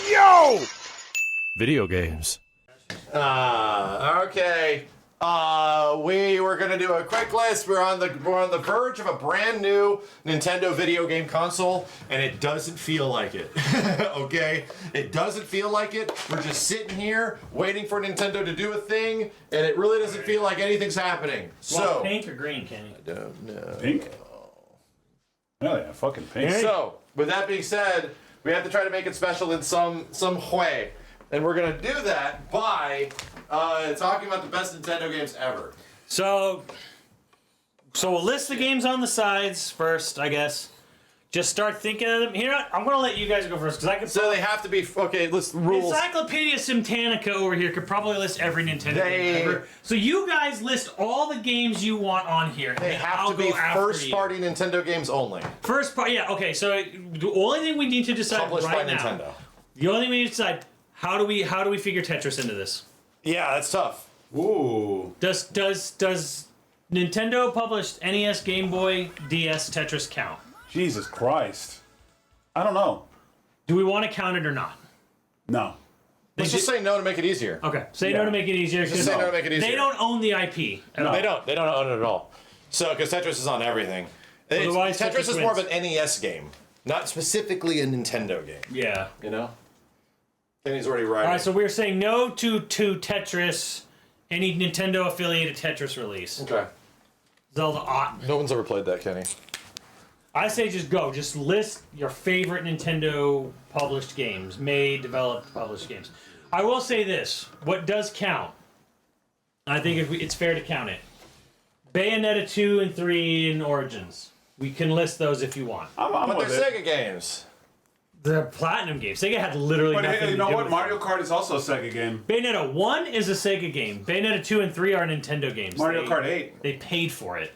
Yo! Video games. Okay. We were gonna do a quick list. We're on the verge of a brand new Nintendo video game console, and it doesn't feel like it. Okay? It doesn't feel like it. We're just sitting here waiting for Nintendo to do a thing, and it really doesn't feel like anything's happening. Well, pink or green, Kenny? I don't know. Pink? Oh yeah, fucking pink. So, with that being said, we have to try to make it special in some way. And we're gonna do that by talking about the best Nintendo games ever. So we'll list the games on the sides first, I guess. Just start thinking of them. Here, I'm gonna let you guys go first because I can. So they have to be okay. Let's rules. Encyclopedia Simtanica over here could probably list every Nintendo game ever. So you guys list all the games you want on here. They have to be first-party Nintendo games only. First part, yeah. Okay, so the only thing we need to decide Published right by now. Nintendo. The only thing we need to decide how do we figure Tetris into this? Yeah, that's tough. Ooh. Does Nintendo published NES, Game Boy, DS Tetris count? Jesus Christ. I don't know. Do we want to count it or not? No. Let's just say no to make it easier. Okay, say Yeah. no to make it easier. Just say no to make it easier. They don't own the IP. No. They don't. They don't own it at all. So, because Tetris is on everything. Otherwise, Tetris is more of wins. an NES game, not specifically a Nintendo game. Yeah. You know. Kenny's already right. All right, so we're saying no to Tetris, any Nintendo affiliated Tetris release. Okay. Zelda. No one's ever played that, Kenny. I say just go. Just list your favorite Nintendo published games, made, developed, published games. I will say this: what does count? I think it's fair to count it. Bayonetta 2 and 3 and Origins. We can list those if you want. I'm But with they're it. Sega games. They're platinum games. Sega had literally But nothing hey, to you know do what? with Mario them. Kart is also a Sega game. Bayonetta 1 is a Sega game. Bayonetta 2 and 3 are Nintendo games. Mario Kart 8. They paid for it.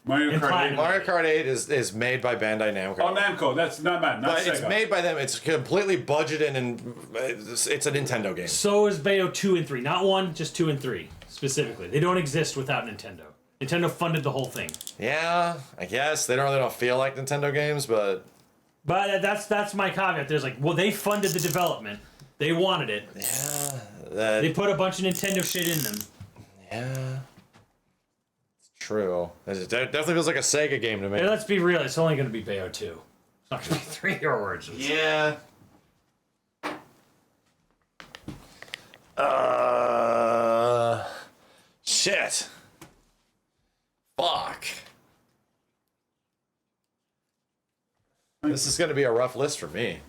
Mario And Kart 8. Platinum. Mario Kart 8 is made by Bandai Namco. Oh, Namco. That's not bad. Not But Sega. it's made by them. It's completely budgeted and it's a Nintendo game. So is Bayo 2 and 3. Not 1, just 2 and 3, specifically. They don't exist without Nintendo. Nintendo funded the whole thing. Yeah, I guess they don't feel like Nintendo games, but But that's my caveat. There's like, well, they funded the development. They wanted it. yeah, They put a bunch of Nintendo shit in them. yeah, it's true. It definitely feels like a Sega game to me. And let's be real, it's only going to be Bayo 2. It's not going to be 3 or Origins. Yeah. Shit. Fuck. This is going to be a rough list for me.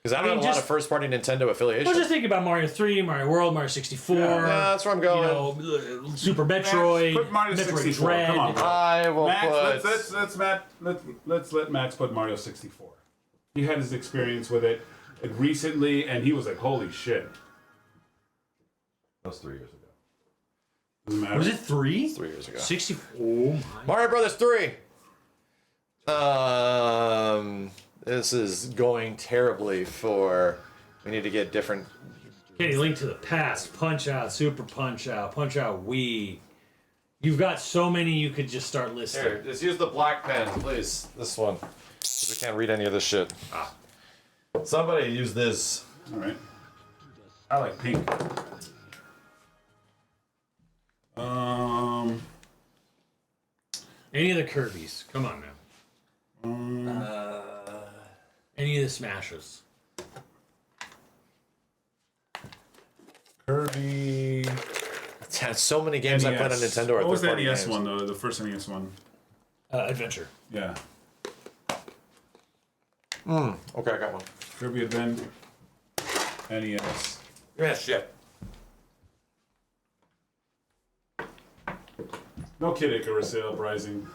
Because I don't have a lot of first-party Nintendo affiliation. Well, just think about Mario 3, Mario World, Mario 64. Yeah, that's where I'm going. You know, Super Metroid, put Mario Metroid 64. Dread. Come on, bro. I will Max, put... let's let Max put Mario 64. He had his experience with it recently, and he was like, "Holy shit!" That was 3 years ago. Doesn't matter. Was it 3? 3 years ago. 64. Oh my. Mario Brothers 3. This is going terribly for... We need to get different... Kenny, Link to the Past, Punch Out, Super Punch Out Wii. You've got so many you could just start listing. Here, just use the black pen, please. This one. 'Cause we can't read any of this shit. Somebody use this. All right. I like pink. Any of the Kirby's. Come on now. Any of the Smashes. Kirby. It's so many games I played on Nintendo are What was the third-party NES games. one though? The first NES one. Adventure. Yeah. Okay, I got one. Kirby Adventure. NES. Yeah, shit. No Kid Icarus Uprising.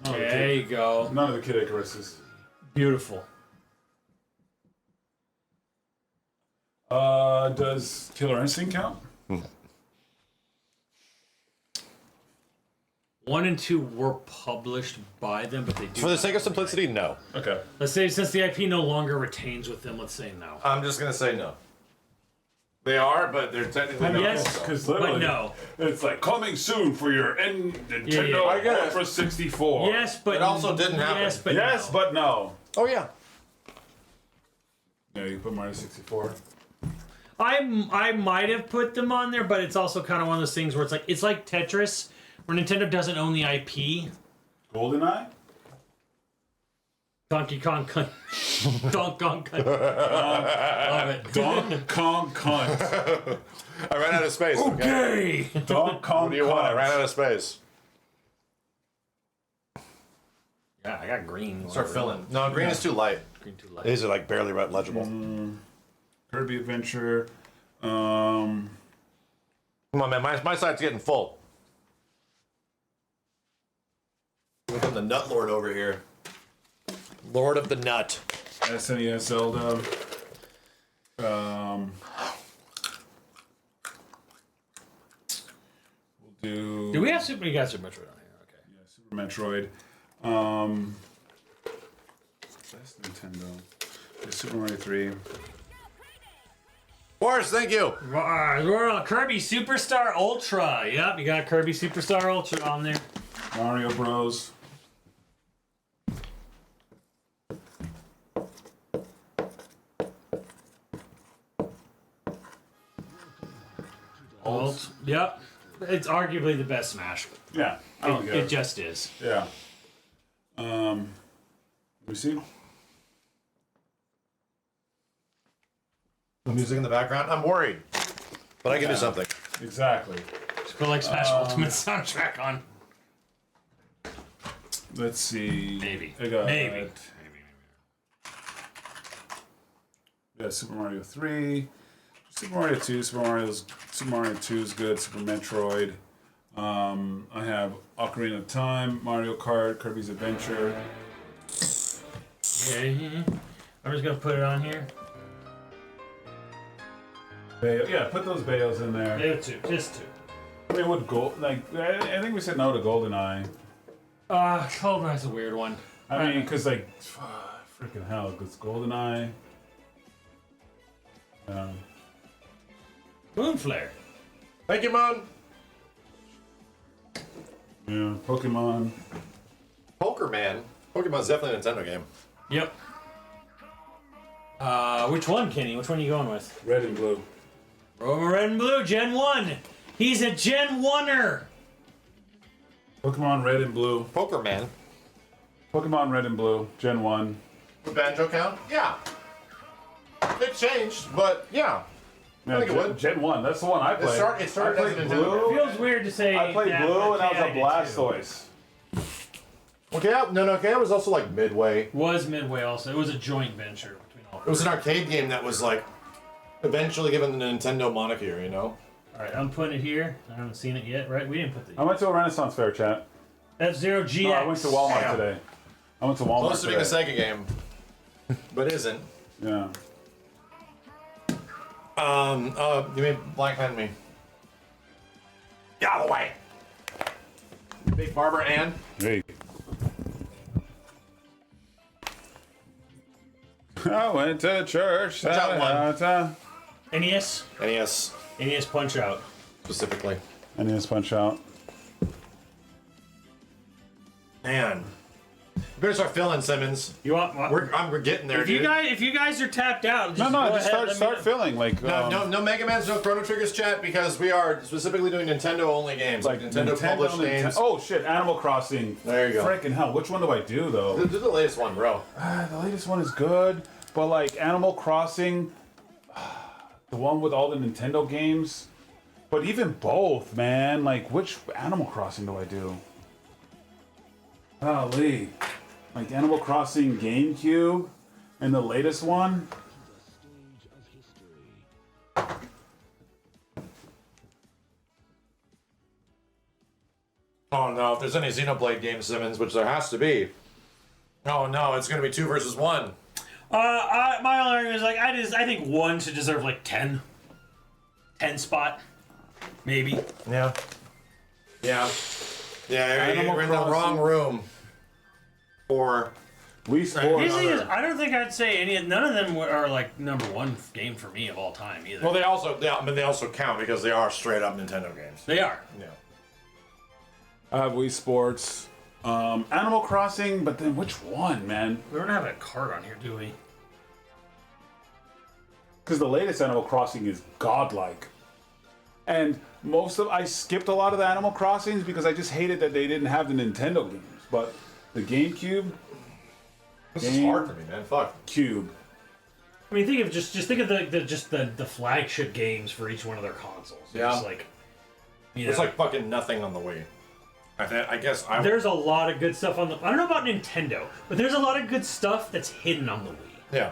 There you go. None of the Kid Icaruses. Beautiful. Does Killer Instinct count? 1 and 2 were published by them, but they do. For the not sake of simplicity, no. Okay. Let's say since the IP no longer retains with them, let's say no. I'm just gonna say no. They are, but they're technically not. Yes, Because but literally, no. it's like coming soon for your Nintendo Yeah. I get it. Ultra 64. Yes, but It also didn't happen. Yes, but Yes, no. but no. Oh yeah. Yeah, you put Mario 64. I might have put them on there, but it's also kind of one of those things where it's like Tetris, where Nintendo doesn't own the IP. GoldenEye? Donkey Kong Cunt. Donkey Kong Cunt. Love it. Donkey Kong Cunt. I ran out of space. Okay. Donkey Kong What do you want? I ran out of space. Yeah, I got green. Start filling. No, green is too light. Green too light. These are like barely legible. Kirby Adventure. Come on, man. My side's getting full. Look at the Nut Lord over here. Lord of the Nut. SNES Zelda. We'll Do we have Super? You got Super Metroid on here? Okay. Super Metroid. Best Nintendo. There's Super Mario 3. Boris, thank you. We're on Kirby Superstar Ultra. Yep, you got Kirby Superstar Ultra on there. Mario Bros. Ult. Yep. It's arguably the best Smash. Yeah, I don't get It it. just is. Yeah. Let me see. The music in the background. I'm worried, but I can do something. Exactly. Just put like Smash Ultimate soundtrack on. Let's see. Maybe. I got Maybe. Yeah, Super Mario 3, Super Mario 2, Super Mario 2 is good, Super Metroid. I have Ocarina of Time, Mario Kart, Kirby's Adventure. Okay. I'm just gonna put it on here. Yeah, put those Bayos in there. Yeah, two. Just two. I mean, what gold? Like, I think we said no to GoldenEye. GoldenEye's a weird one. I mean, because like, freaking hell, because GoldenEye. Moonflare. Thank you, Mon. Yeah, Pokemon. Poker Man. Pokemon's definitely a Nintendo game. Yep. Which one, Kenny? Which one are you going with? Red and Blue. Red and Blue, Gen 1. He's a Gen 1er. Pokemon Red and Blue. Poker Man. Pokemon Red and Blue, Gen 1. Would Banjo count? Yeah. It changed, but yeah. Yeah, think it would. Gen 1, that's the one I played. It started I as a played Nintendo Blue. Feels weird to say. I played that, Blue but and that yeah, was a Blastoise. Okay, okay, it was also like midway. Was Midway also. It was a joint venture between all. It was an arcade game that was like eventually given the Nintendo moniker, you know? Alright, I'm putting it here. I haven't seen it yet, right? We didn't put the I went to a Renaissance fair, chat. F-Zero GX. No, I went to Walmart Yeah. today. I went to Walmart Close to being a today. Sega game, but isn't. Yeah. You mean Black Hand me? Get out of the way! Big Barber Ann. Hey. I went to church. that NES? NES NES Punch Out. specifically. NES Punch Out. Man. You better start filling, Simmons. You want what? We're getting there, if you dude. guys are tapped out, just No, go just ahead, start filling. Like, No Mega Man's, no Chrono Triggers, chat, because we are specifically doing Nintendo-only games. like Nintendo published games. Oh shit, Animal Crossing. There you go. Freaking hell, which one do I do though? Do the latest one, bro. The latest one is good, but like Animal Crossing, the one with all the Nintendo games. But even both, man. Like, which Animal Crossing do I do? Golly. Like Animal Crossing GameCube and the latest one. Oh no, if there's any Xenoblade games, Simmons, which there has to be. Oh no, it's gonna be 2 versus 1. my only argument is like I think one should deserve like 10 spot, maybe. Yeah. Yeah. Yeah, Animal you're in the Crossing. wrong room. Or Wii Sports. Here's the thing is, I don't think I'd say none of them are like #1 game for me of all time either. well, they also count because they are straight up Nintendo games. They are. Yeah. I have Wii Sports. Animal Crossing, but then which one, man? We don't have a card on here, do we? because the latest Animal Crossing is godlike. And I skipped a lot of the Animal Crossings because I just hated that they didn't have the Nintendo games. But the GameCube, This is hard for me, man. Fuck. Cube. I mean, think of just think of the flagship games for each one of their consoles. Yeah. It's like, There's like fucking nothing on the Wii. I guess I. there's a lot of good stuff on the. I don't know about Nintendo, but there's a lot of good stuff that's hidden on the Wii. Yeah.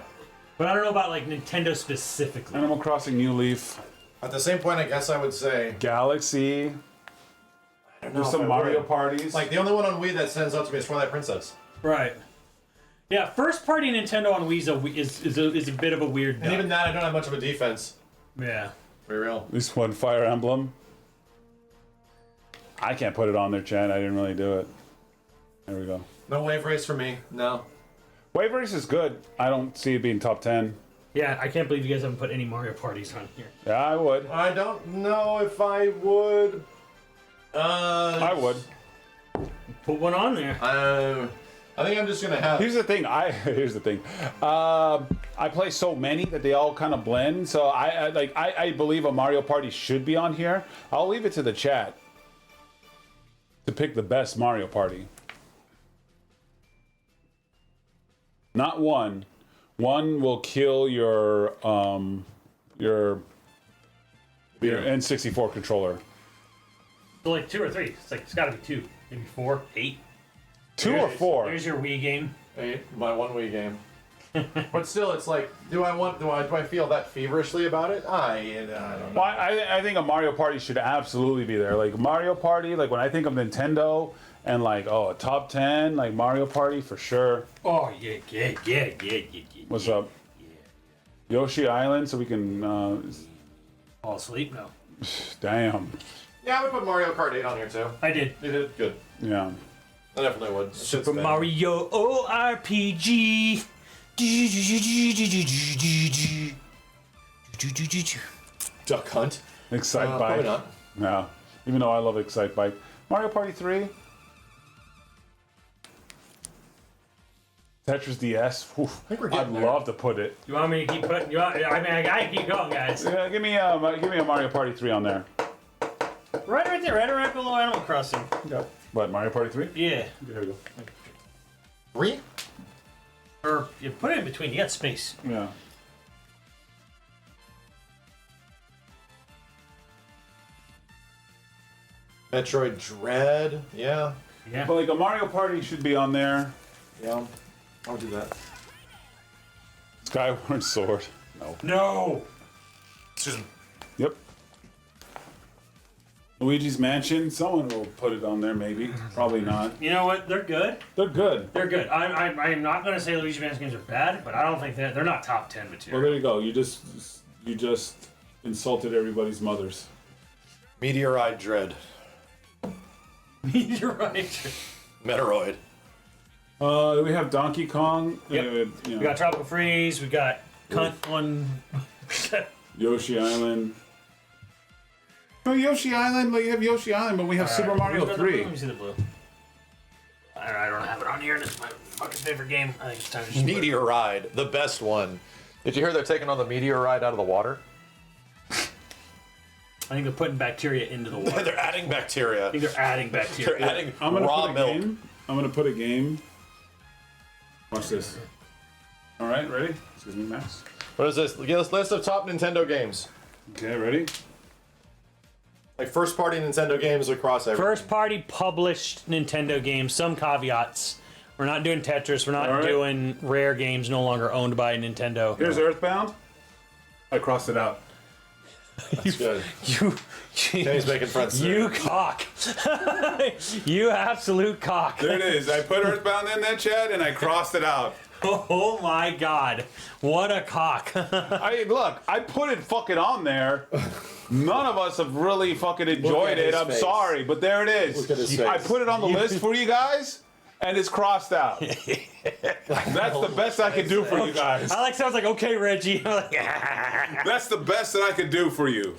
But I don't know about like Nintendo specifically. Animal Crossing New Leaf. At the same point, I guess I would say. Galaxy. I don't know. There's if some I Mario would. parties. Like the only one on Wii that stands out to me is Twilight Princess. Right. Yeah, first party Nintendo on Wii is a bit of a weird. And even that, I don't have much of a defense. Yeah. Be real. At least one Fire Emblem. I can't put it on there, Chad. I didn't really do it. There we go. No Wave Race for me. No. Wave Race is good. I don't see it being top 10. Yeah, I can't believe you guys haven't put any Mario parties on here. Yeah, I would. I don't know if I would. I would. Put one on there. I think I'm just gonna have. Here's the thing. Here's the thing. I play so many that they all kind of blend. So I believe a Mario Party should be on here. I'll leave it to the chat to pick the best Mario Party. Not one. One will kill your N64 controller. So like 2 or 3. It's got to be 2, maybe 4, 8. 2 or 4. There's your Wii game. Hey, my one Wii game. But still, it's like, do I feel that feverishly about it? I don't know. Well, I think a Mario Party should absolutely be there. Like Mario Party, like when I think of Nintendo and like, a top 10, like Mario Party for sure. Oh, yeah. What's up? Yoshi Island, so we can. Fall asleep? No. Damn. Yeah, I would put Mario Kart 8 on here too. I did. You did good. Yeah. I definitely would. Super Mario ORPG. Duck Hunt. Excite Probably Bike. not. No. Even though I love Excite Bike. Mario Party 3. Tetris DS. Oof, think we're I'd getting there. love to put it. You want me to keep putting? I gotta keep going, guys. Yeah, give me a Mario Party 3 on there. Right there, right below Animal Crossing. What, Mario Party 3? Yeah. There we go. 3? Or you put it in between. You got space. Yeah. Metroid Dread. Yeah. Yeah. But like a Mario Party should be on there. Yeah. I'll do that. Skyward Sword. No. No. Susan. Yep. Luigi's Mansion. Someone will put it on there, maybe. Probably not. You know what? They're good. They're good. They're good. I am not going to say Luigi Mansion games are bad, but I don't think they're not top 10 Well, material. there you go. You just insulted everybody's mothers. Meteorite Dread. You're right. Meteoroid. We have Donkey Kong. Yep. We got Tropical Freeze. We got Cunt on. Yoshi Island. No, Yoshi Island. Like you have Yoshi Island, but we have Super Mario 3. Let me see the blue. I don't have it on here. This is my fucking favorite game. I think it's time to just Meteoride, the best one. Did you hear they're taking on the meteorite out of the water? I think they're putting bacteria into the water. They're adding bacteria. I think they're adding They're bacteria. adding I'm gonna raw put a milk. game. I'm gonna put a game. Watch this. All right, ready? Excuse me, Max. What is this? Give us a list of top Nintendo games. Okay, ready? Like first party Nintendo games across everything. First party published Nintendo games, some caveats. We're not doing Tetris, we're not All right. doing rare games no longer owned by Nintendo. Here's Earthbound. I crossed it out. That's good. You James making friends. you cock. You absolute cock. There it is. I put Earthbound in that chat and I crossed it out. Oh my god. What a cock. I put it fucking on there. None of us have really fucking Look enjoyed at it. his I'm face. sorry, but there it is. Look at his face. I put it on the list for you guys, and it's crossed out. That's the best I can do for you guys. Alex sounds like, okay, Reggie. I'm like, That's the best that I can do for you.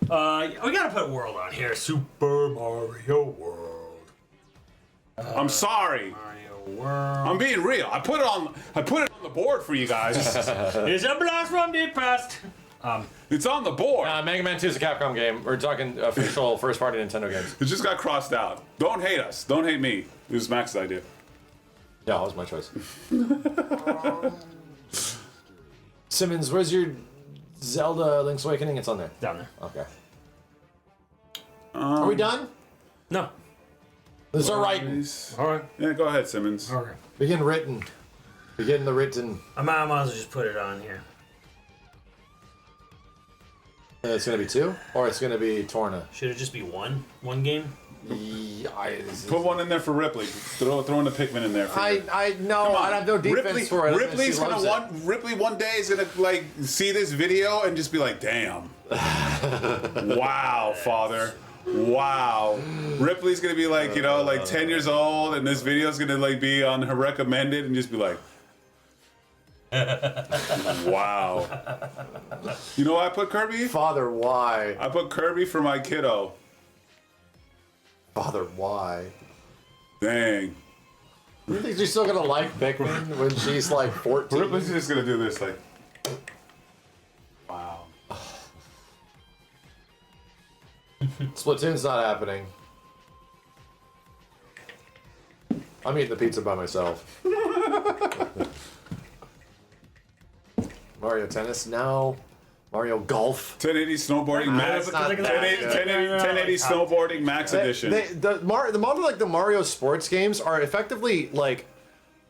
we gotta put World on here. Super Mario World. I'm sorry. Mario World. I'm being real. I put it on the board for you guys. It's a blast from the past. It's on the board. Mega Man 2 is a Capcom game. We're talking official first-party Nintendo games. It just got crossed out. Don't hate us. Don't hate me. It was Max's idea. Yeah, that was my choice. Simmons, where's your Zelda Link's Awakening? It's on there. Down there. Okay. Are we done? No. Let's start writing. Nice. All right. Yeah, go ahead, Simmons. Okay. Begin written. Begin the written. I might as well just put it on here. It's gonna be 2, or it's gonna be Torna. Should it just be one game? Put one in there for Ripley. Throw in the Pikmin in there. For her. I know. I have no defense for it. Ripley's Ripley one day is gonna like see this video and just be like, damn. Wow, father. Wow. Ripley's gonna be like, you know, like 10 years old, and this video's gonna like be on her recommended and just be like, wow. You know why I put Kirby? Father, why? I put Kirby for my kiddo. Father, why? Dang. You think she's still gonna like Pikmin when she's like 14? Ripley's just gonna do this, like, wow. Splatoon's not happening. I'm eating the pizza by myself. Mario Tennis? No. Mario Golf? 1080 snowboarding max. That's not 1080 snowboarding max edition. The model like the Mario sports games are effectively like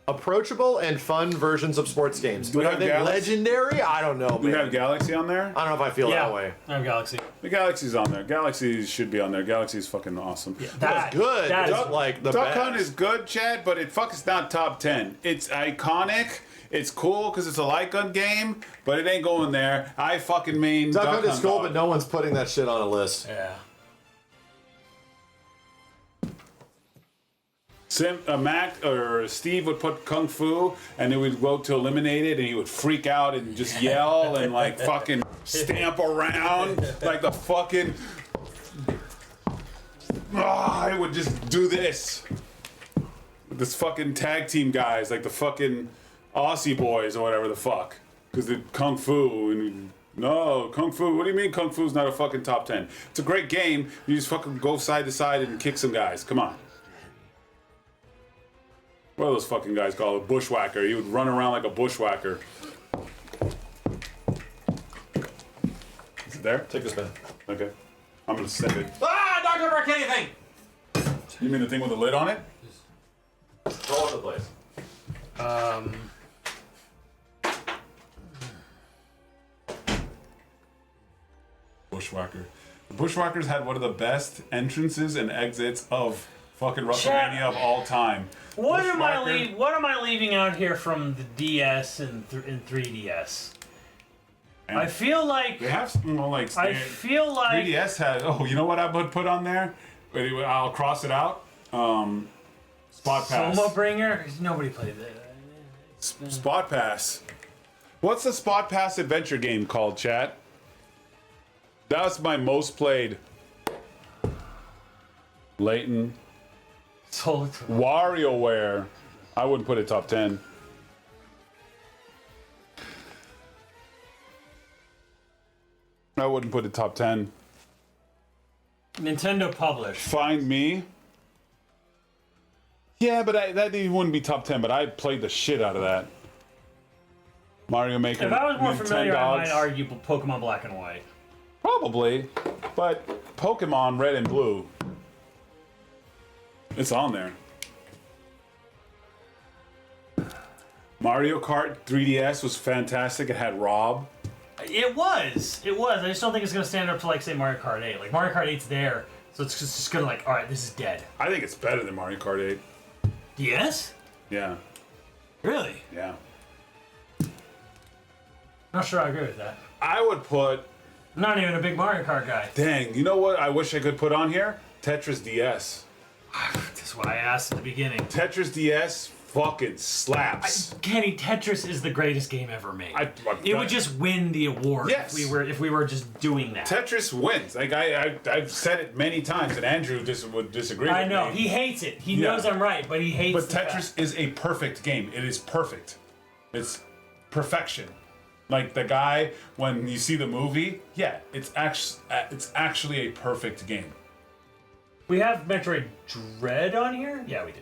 approachable and fun versions of sports games. Do we But are have they Galaxy? legendary? I don't know. We man. have Galaxy on there. I don't know if I feel that way. I have Galaxy. The Galaxy's on there. Galaxy should be on there. Galaxy's fucking awesome. That's good. That It's is like the Duck best. Hunt is good, Chad, but it fucking not top 10. It's iconic. It's cool because it's a light gun game, but it ain't going there. I fucking mean Duck Hunt is cool, dog. but no one's putting that shit on a list. Yeah. Mac or Steve would put Kung Fu, and then we'd go to eliminate it, and he would freak out and just yell and like fucking stamp around like the fucking. I would just do this. With this fucking tag team guys, like the fucking Aussie boys or whatever the fuck, because the Kung Fu and. No, Kung Fu. What do you mean Kung Fu's not a fucking top 10? It's a great game. You just fucking go side to side and kick some guys. Come on. What are those fucking guys called? A bushwhacker. He would run around like a bushwhacker. Is it there? Take this pen. Okay. I'm gonna send it. Ah! Not gonna wreck anything! You mean the thing with the lid on it? All over the place. Bushwhacker. The Bushwhackers had one of the best entrances and exits of fucking WrestleMania of all time. What am Bushwhacker- I leaving out here from the DS and 3DS? And I feel like they have some more like. I feel like 3DS had. Oh, you know what I would put on there? Anyway, I'll cross it out. Spot pass. Soma Bringer. Nobody played that. Spot pass. What's the spot pass adventure game called, chat? That was my most played. Layton. WarioWare. I wouldn't put it top 10. I wouldn't put it top 10. Nintendo published. Find Me. Yeah, but that wouldn't be top 10, but I played the shit out of that. Mario Maker. If I was more familiar, I might Nintendogs. argue Pokemon Black and White. Probably, but Pokemon Red and Blue. It's on there. Mario Kart 3DS was fantastic. It had Rob. It was. I just don't think it's gonna stand up to like say Mario Kart 8. Like Mario Kart 8's there, so it's just gonna like, all right, this is dead. I think it's better than Mario Kart 8. DS? Yeah, Really? yeah. Not sure I agree with that. I would put. I'm not even a big Mario Kart guy. Dang, you know what I wish I could put on here? Tetris DS. That's why I asked at the beginning. Tetris DS fucking slaps. Kenny, Tetris is the greatest game ever made. It would just win the award Yes. if we were just doing that. Tetris wins. Like I've said it many times, and Andrew would disagree. I with know me. he hates it. He Yeah. knows I'm right, but he hates. But the Tetris fact. is a perfect game. It is perfect. It's perfection. Like the guy, when you see the movie, yeah, it's actually a perfect game. We have Metroid Dread on here? Yeah, we do.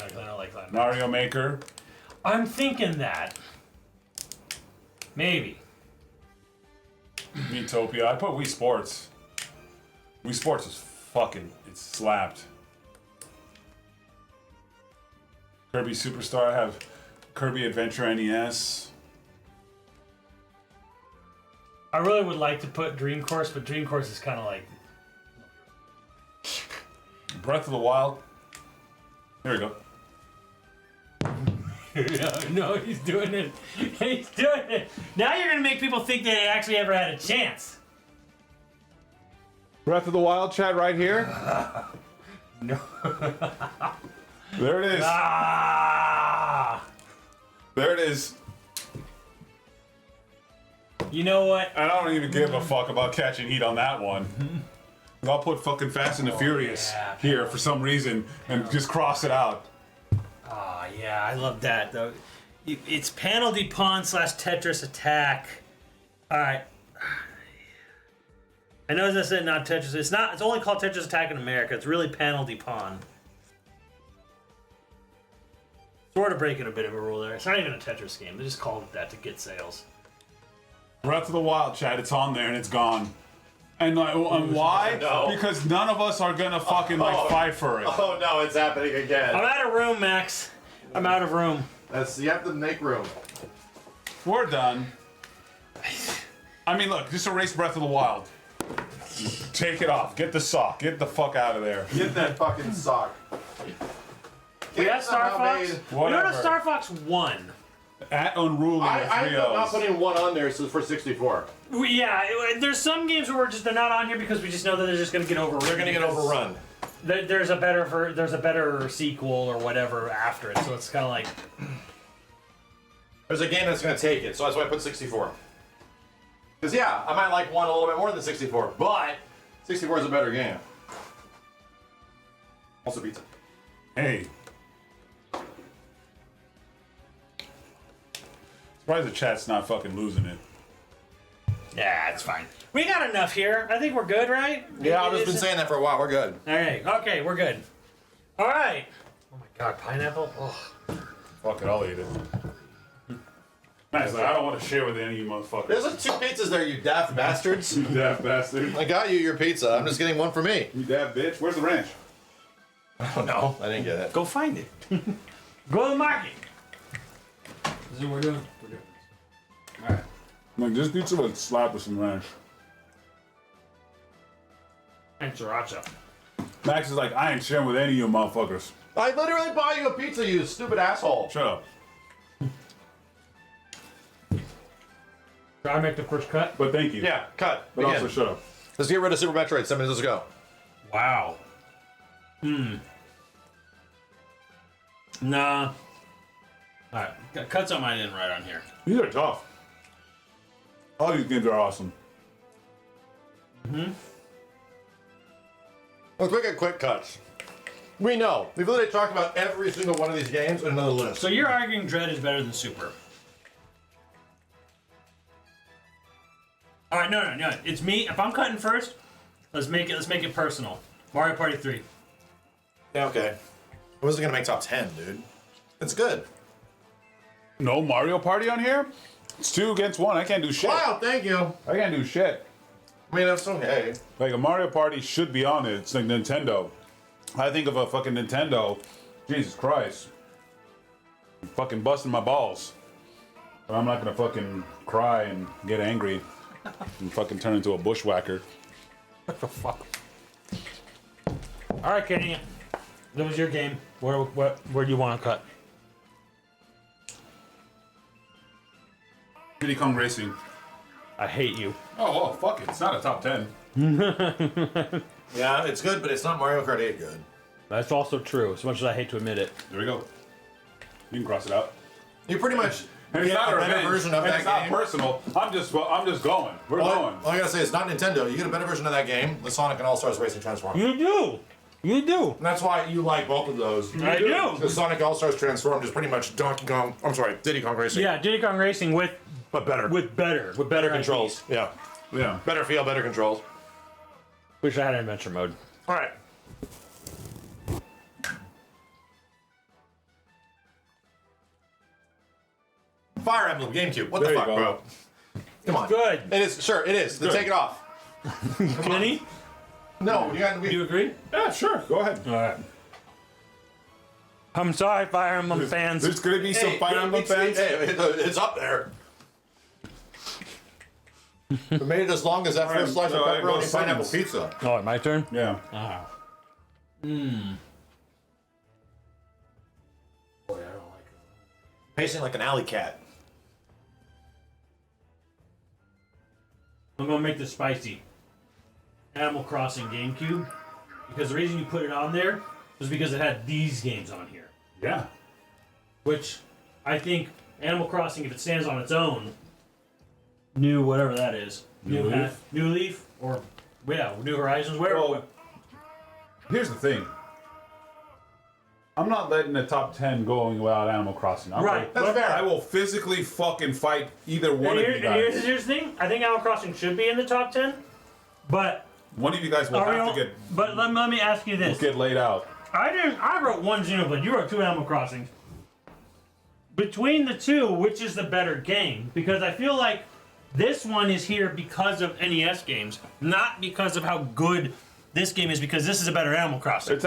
Okay. I don't like that. Mario Maker. I'm thinking that. Maybe. Miitopia. I put Wii Sports. Wii Sports is fucking, it's slapped. Kirby Superstar. I have Kirby Adventure NES. I really would like to put Dream Course, but Dream Course is kind of like... Breath of the Wild. There we go. No, he's doing it. He's doing it. Now you're going to make people think they actually ever had a chance. Breath of the Wild, chat, right here. No. There it is. Ah! There it is. You know what? I don't even give a fuck about catching heat on that one. I'll put fucking Fast and the Furious here for some reason and just cross it out. Oh, yeah, I love that, though. It's Panel de Pon / Tetris Attack. All right. I know as I said, not Tetris. It's not. It's only called Tetris Attack in America. It's really Panel de Pon. Sort of breaking a bit of a rule there. It's not even a Tetris game. They just called it that to get sales. Breath of the Wild, chat, it's on there and it's gone. And, and why? No. Because none of us are gonna fucking fight for it. Oh no, it's happening again. I'm out of room, Max. I'm out of room. You have to make room. We're done. I mean, look, just erase Breath of the Wild. Take it off. Get the sock. Get the fuck out of there. Get that fucking sock. We got Star Fox. We don't have Whatever. Star Fox 1. At Unruly with I three ended up not L's. putting one on there for 64. There's some games where they're not on here because we just know that they're just gonna get overrun. They're gonna get overrun. There's a better sequel or whatever after it, so it's kind of like There's a game that's gonna take it, so that's why I put 64. Because yeah, I might like one a little bit more than 64, but 64 is a better game. Also pizza. Hey. Surprised the chat's not fucking losing it. yeah, it's fine. We got enough here. I think we're good, right? Yeah, I've just been saying that for a while. We're good. All right. Okay, we're good. All right. Oh my God, pineapple. Oh. Fuck it, I'll eat it. Matt's like, I don't want to share with any of you motherfuckers. There's like 2 pizzas there, you daft bastards. You daft bastard. I got you your pizza. I'm just getting one for me. You daft bitch. Where's the ranch? I don't know. I didn't get it. Go find it. Go to the market. This is what we're doing. We're doing this. All right. Like, this pizza would slap with some ranch. And sriracha. Max is like, I ain't sharing with any of you motherfuckers. I literally bought you a pizza, you stupid asshole. Shut up. Should I make the first cut? But thank you. Yeah, cut. But Begin. also shut up. Let's get rid of Super Metroid. 7 minutes, let's go. Wow. Nah. All right. Cut some I didn't write on here. These are tough. All these games are awesome. Let's look at quick cuts. We know. We've literally talked about every single one of these games in another list. So you're arguing Dread is better than Super? All right, no. It's me. If I'm cutting first, let's make it personal. Mario Party 3. Yeah, okay. I wasn't gonna make top 10, dude. It's good. No Mario Party on here? It's 2 against 1. I can't do shit. Wow, thank you. I can't do shit. I mean, that's okay. Like, a Mario Party should be on it. It's like Nintendo. I think of a fucking Nintendo. Jesus Christ. I'm fucking busting my balls. But I'm not gonna fucking cry and get angry and fucking turn into a bushwhacker. What the fuck? All right, Kenny. That was your game. Where do you want to cut? Diddy Kong Racing. I hate you. Oh, well, fuck it. It's not a top 10. Yeah, it's good, but it's not Mario Kart 8 good. That's also true, as much as I hate to admit it. There we go. You can cross it out. You pretty much And it's get not a a better revenge, version of and that it's not game. personal. I'm just going. We're going. All I gotta say, it's not Nintendo. You get a better version of that game, the Sonic and All-Stars Racing Transform. You do. You do. And that's why you like both of those. I do. The Sonic All-Stars Transformed is pretty much Donkey Kong. I'm sorry, Diddy Kong Racing. Yeah, Diddy Kong Racing with But better controls. IPs. Yeah. Yeah. Better feel, better controls. Wish I had adventure mode. All right. Fire Emblem GameCube. What There the you fuck, go. bro? Come on. Good. It is. Sure, it is. Then Good. take it off. Kenny, No, you got. do you agree? Yeah, sure. Go ahead. All right. I'm sorry, Fire Emblem fans. There's gonna be some Fire Emblem fans. It's up there. We made it as long as that first slice of I go pepperoni pineapple Simmons. pizza. Oh, my turn. Yeah. Pacing like an alley cat. I'm gonna make this spicy. Animal Crossing GameCube, because the reason you put it on there was because it had these games on here, Yeah. which I think Animal Crossing, if it stands on its own, new whatever that is, New Leaf? New Leaf, or yeah, New Horizons, where? Well, here's the thing. I'm not letting the top 10 going without Animal Crossing. Right. That's fair. I will physically fucking fight either one of you and guys. here's the thing. I think Animal Crossing should be in the top 10, but One of you guys will have to But let me ask you this. get laid out. I wrote one Xenoblade. You wrote two Animal Crossings. Between the two, which is the better game? Because I feel like this one is here because of NES games, not because of how good this game is. Because this is a better Animal Crossing. It's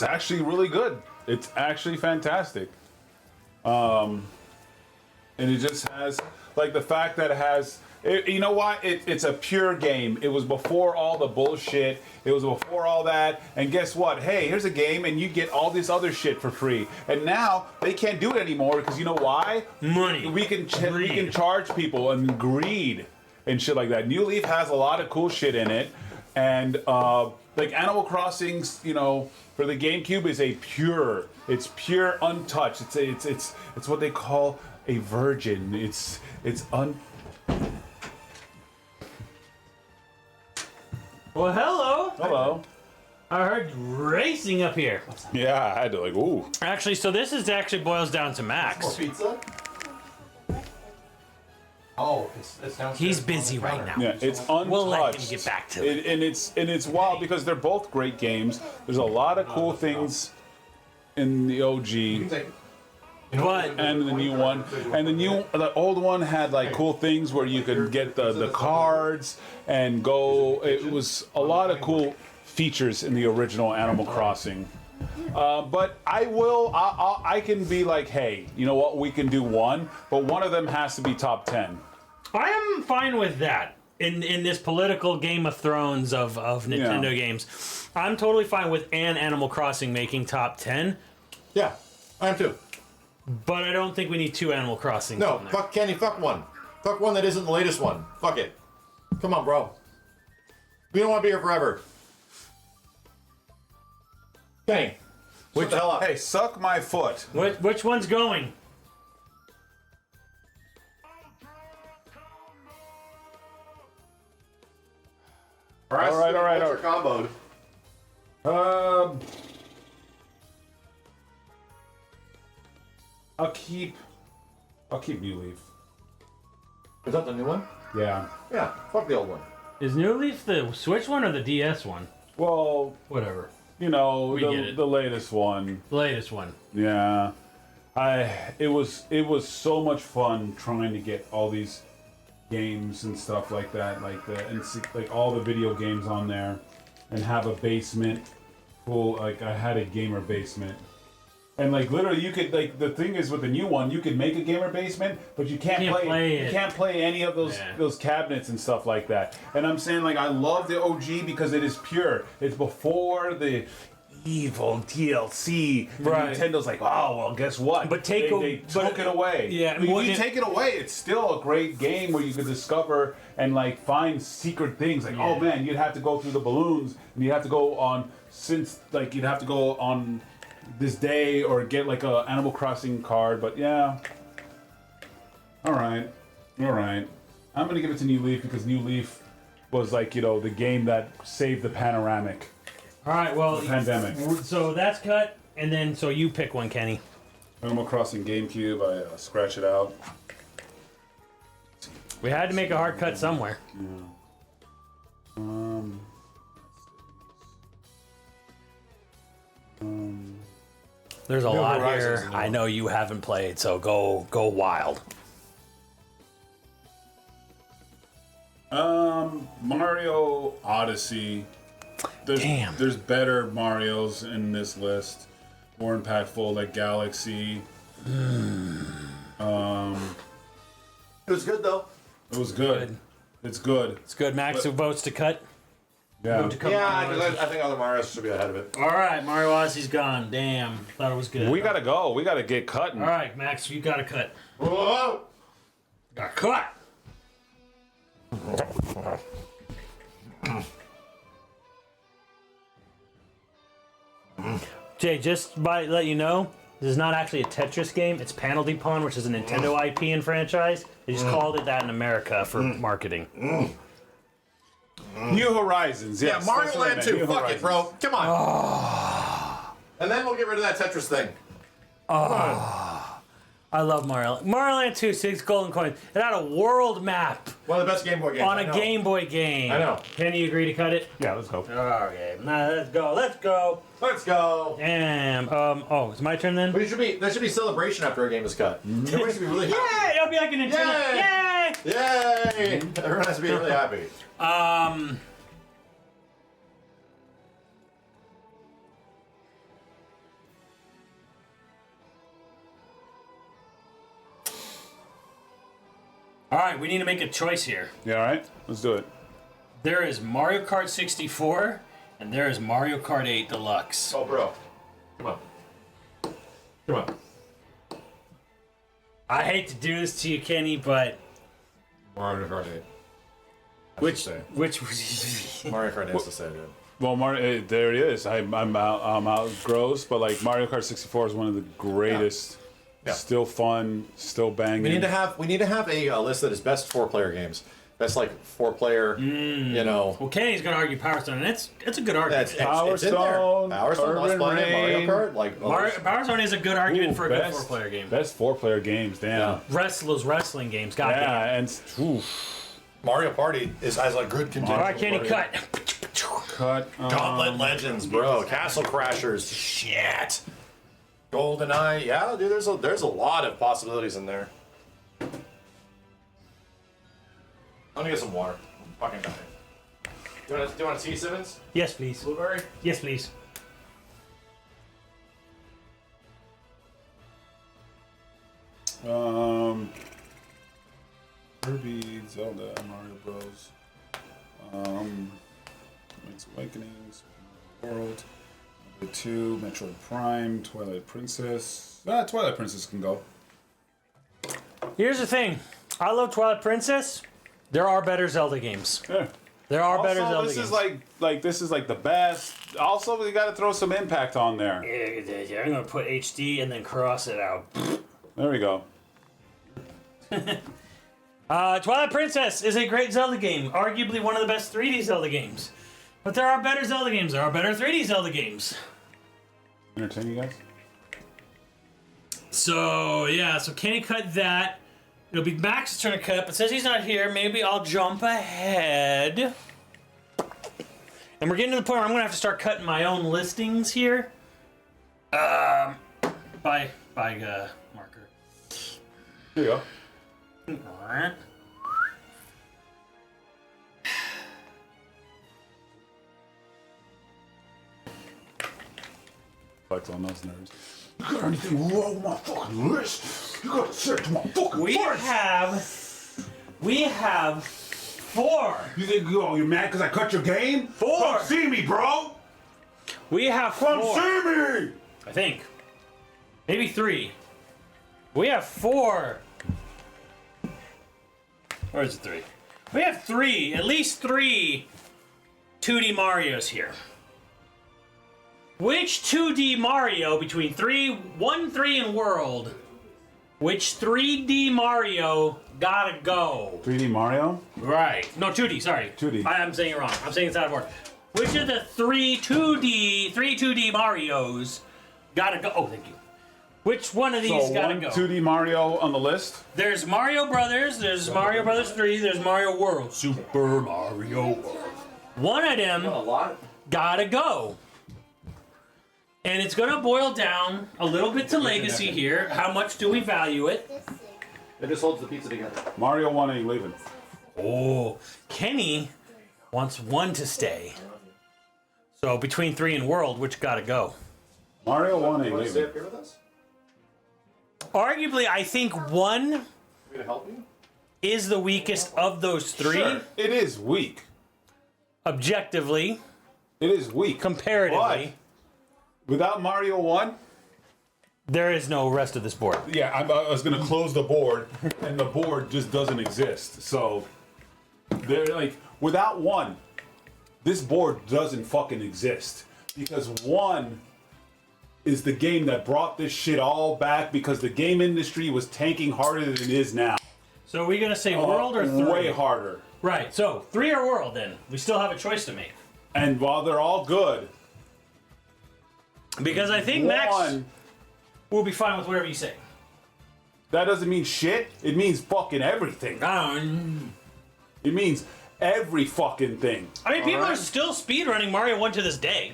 actually really good. It's actually fantastic. And it just has like the fact that it has. You know what? It's a pure game. It was before all the bullshit. It was before all that. And guess what? Hey, here's a game, and you get all this other shit for free. And now they can't do it anymore because you know why? Money. We can charge people and greed and shit like that. New Leaf has a lot of cool shit in it, and like Animal Crossing's, you know, for the GameCube is it's pure untouched. It's what they call a virgin. It's Well, Hello. I heard racing up here. Yeah, I had to like, ooh. Actually, so this is actually boils down to Max. Pizza? Oh, it's downstairs. He's busy right now. Yeah, it's untouched. We'll let him get back to it. And it's wild because they're both great games. There's a lot of cool things in the OG. But And the new one, and the old one had like cool things where you could get the cards and go. It was a lot of cool features in the original Animal Crossing. But I can be like, hey, you know what? We can do one, but one of them has to be top 10. I am fine with that. In this political Game of Thrones of Nintendo Yeah. games, I'm totally fine with an Animal Crossing making top 10. Yeah, I am too. But I don't think we need two Animal Crossings. No, on there. fuck Kenny, fuck one. Fuck one that isn't the latest one. Fuck it. Come on, bro. We don't want to be here forever. Kenny, what the hell up? Hey, suck my foot. Which one's going? All right. All right. Comboed. I'll keep New Leaf. Is that the new one? Yeah. Yeah. Fuck the old one. Is New Leaf the Switch one or the DS one? Well, Whatever. you know, We get it. the latest one. The latest one. Yeah. It was so much fun trying to get all these games and stuff like that, like all the video games on there, and have a basement full. Like I had a gamer basement, and like literally you could like the thing is with the new one you could make a gamer basement, but you can't play it. you can't play any of those cabinets and stuff like that. And I'm saying like I love the OG because it is pure. It's before the evil DLC. And Right. Nintendo's like, oh well, guess what? But they took it away. Yeah, If well, you it- take it away, it's still a great game where you could discover and like find secret things. Like, oh man, you'd have to go through the balloons, and you'd have to go on you'd have to go on this day or get like a Animal Crossing card. But yeah, all right. I'm gonna give it to New Leaf because New Leaf was like the game that saved the panoramic. All right, well, Pandemic. so that's cut, and then so you pick one, Kenny. Animal Crossing GameCube. I scratch it out. We had to make a hard cut somewhere. There's a lot Horizons here. in I know you haven't played, so go wild. Mario Odyssey. Damn. There's better Marios in this list. More impactful, like Galaxy. It was good though. It was good. It's good. It's good. Max, who votes to cut? Yeah. Yeah, because I think other Marios should be ahead of it. All right, Mario Odyssey's gone. Damn, thought it was good. We gotta go. We gotta get cutting. All right, Max, you got to cut. Whoa! Got cut. Jay, just by let you know, this is not actually a Tetris game. It's Penalty Pawn, which is a Nintendo IP and franchise. They just called it that in America for marketing. New Horizons. Yes, Yeah, Mario that's what I Land meant. 2. New Fuck it, Horizons. bro. Come on. And then we'll get rid of that Tetris thing. I love Mario. Mario Land 2, 6 golden coins. It had a world map One of the best Game Boy games. on I a know. Game Boy game. I know. Can you agree to cut it? Yeah, let's go. Okay, now let's go. Let's go. Let's go. And oh, it's my turn then. But there should be celebration after a game is cut. Everybody should be really happy. Yay! It'll be like a Nintendo. Yay! Yay! Everyone has to be really happy. All right, we need to make a choice here. Yeah, all right. Let's do it. There is Mario Kart 64, and there is Mario Kart 8 Deluxe. Oh, bro. Come on. Come on. I hate to do this to you, Kenny, but Mario Kart 8. which Mario Kart 8 has to say it. Well, Mario, there it is. I'm out gross, but like Mario Kart 64 is one of the greatest. Yeah. Still fun, still banging. We need to have a list that is best 4-player games. Best like 4-player, you know. Well, Kenny's gonna argue Power Stone, and it's a good argument. It's in there. Power Power Stone, Urban Lost Planet, Mario Rain. Kart, like Power Stone is a good argument for a good 4-player game. Best 4-player games, damn. Those wrestling games, goddamn. Yeah, and Mario Party has a good contingent. All right, Kenny, cut. cut. Gauntlet Legends, bro. Castle Crashers, shit. GoldenEye, yeah, dude. There's a lot of possibilities in there. I'm gonna get some water. I'm fucking dying. Do you want to tea, Simmons? Yes, please. Blueberry? Yes, please. Kirby, Zelda, Mario Bros. Link's Awakenings, World, Number 2, Metroid Prime, Twilight Princess. Twilight Princess can go. Here's the thing. I love Twilight Princess. There are better Zelda games. Yeah. There are better Also, Zelda this games. is this is like the best. Also, we got to throw some impact on there. Yeah, I'm gonna put HD and then cross it out. There we go. Twilight Princess is a great Zelda game. Arguably one of the best 3D Zelda games. But there are better Zelda games. There are better 3D Zelda games. Entertain you guys. So, yeah. So Kenny cut that. It'll be Max's turn to cut. But since he's not here, maybe I'll jump ahead. And we're getting to the point where I'm going to have to start cutting my own listings here. By marker. Here you go. Alright. Flex on those nerds. You got anything wrong with my fucking list? You gotta search my fucking We have 4. You think you're mad because I cut your game? 4. Come see me, bro. We have 4. Come see me. I think. Maybe 3. We have 4. Or is it 3? We have 3. At least 3 2D Marios here. Which 2D Mario between 1, 3, and World? Which 3D Mario gotta go? 3D Mario? Right. No, 2D, sorry. 2D. I'm saying it wrong. I'm saying it's out of order. which of the three 2D Marios gotta go? Oh, thank you. Which one of these So gotta one go? 2D Mario on the list. There's Mario Brothers, there's Mario Brothers 3, there's Mario World. Super Mario World. One of them A lot. gotta go. And it's gonna boil down a little bit to legacy here. How much do we value it? It just holds the pizza together. Mario 1 ain't leaving. Oh, Kenny wants 1 to stay. So between 3 and World, which gotta go? Mario 1 ain't Want to stay leaving. up here with us? Arguably, I think 1 You gonna help me? is the weakest of those 3. Sure, it is weak. Objectively, It is weak. comparatively, But without Mario 1, there is no rest of this board. yeah, I was gonna close the board, and the board just doesn't exist. So they're like, without 1, this board doesn't fucking exist because 1 is the game that brought this shit all back because the game industry was tanking harder than it is now. So are we gonna say World or 3? Way harder. Right, so 3 or World then. We still have a choice to make. And while they're all good, Because I think Max 1, will be fine with whatever you say. that doesn't mean shit. It means fucking everything. I It means every fucking thing. mean, people are still speedrunning Mario 1 to this day.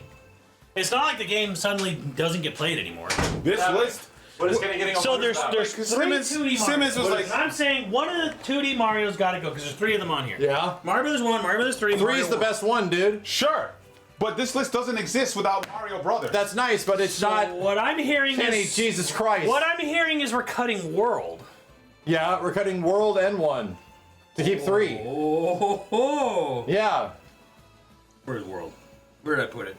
It's not like the game suddenly doesn't get played anymore. This list, What is getting So on there's this three Simmons- 2D Marios. Simmons was like- And I'm saying one of the 2D Marios got to go because there's 3 of them on here. Yeah. Mario Brothers 1, Mario Brothers 3, Three's the Mario best one, dude. sure, but this list doesn't exist without Mario Brothers. That's nice, but it's So not. what I'm hearing Kenny, is Jesus Christ. what I'm hearing is we're cutting World. Yeah, we're cutting World and 1 to keep 3. Oh, Yeah. where's World? Where did I put it?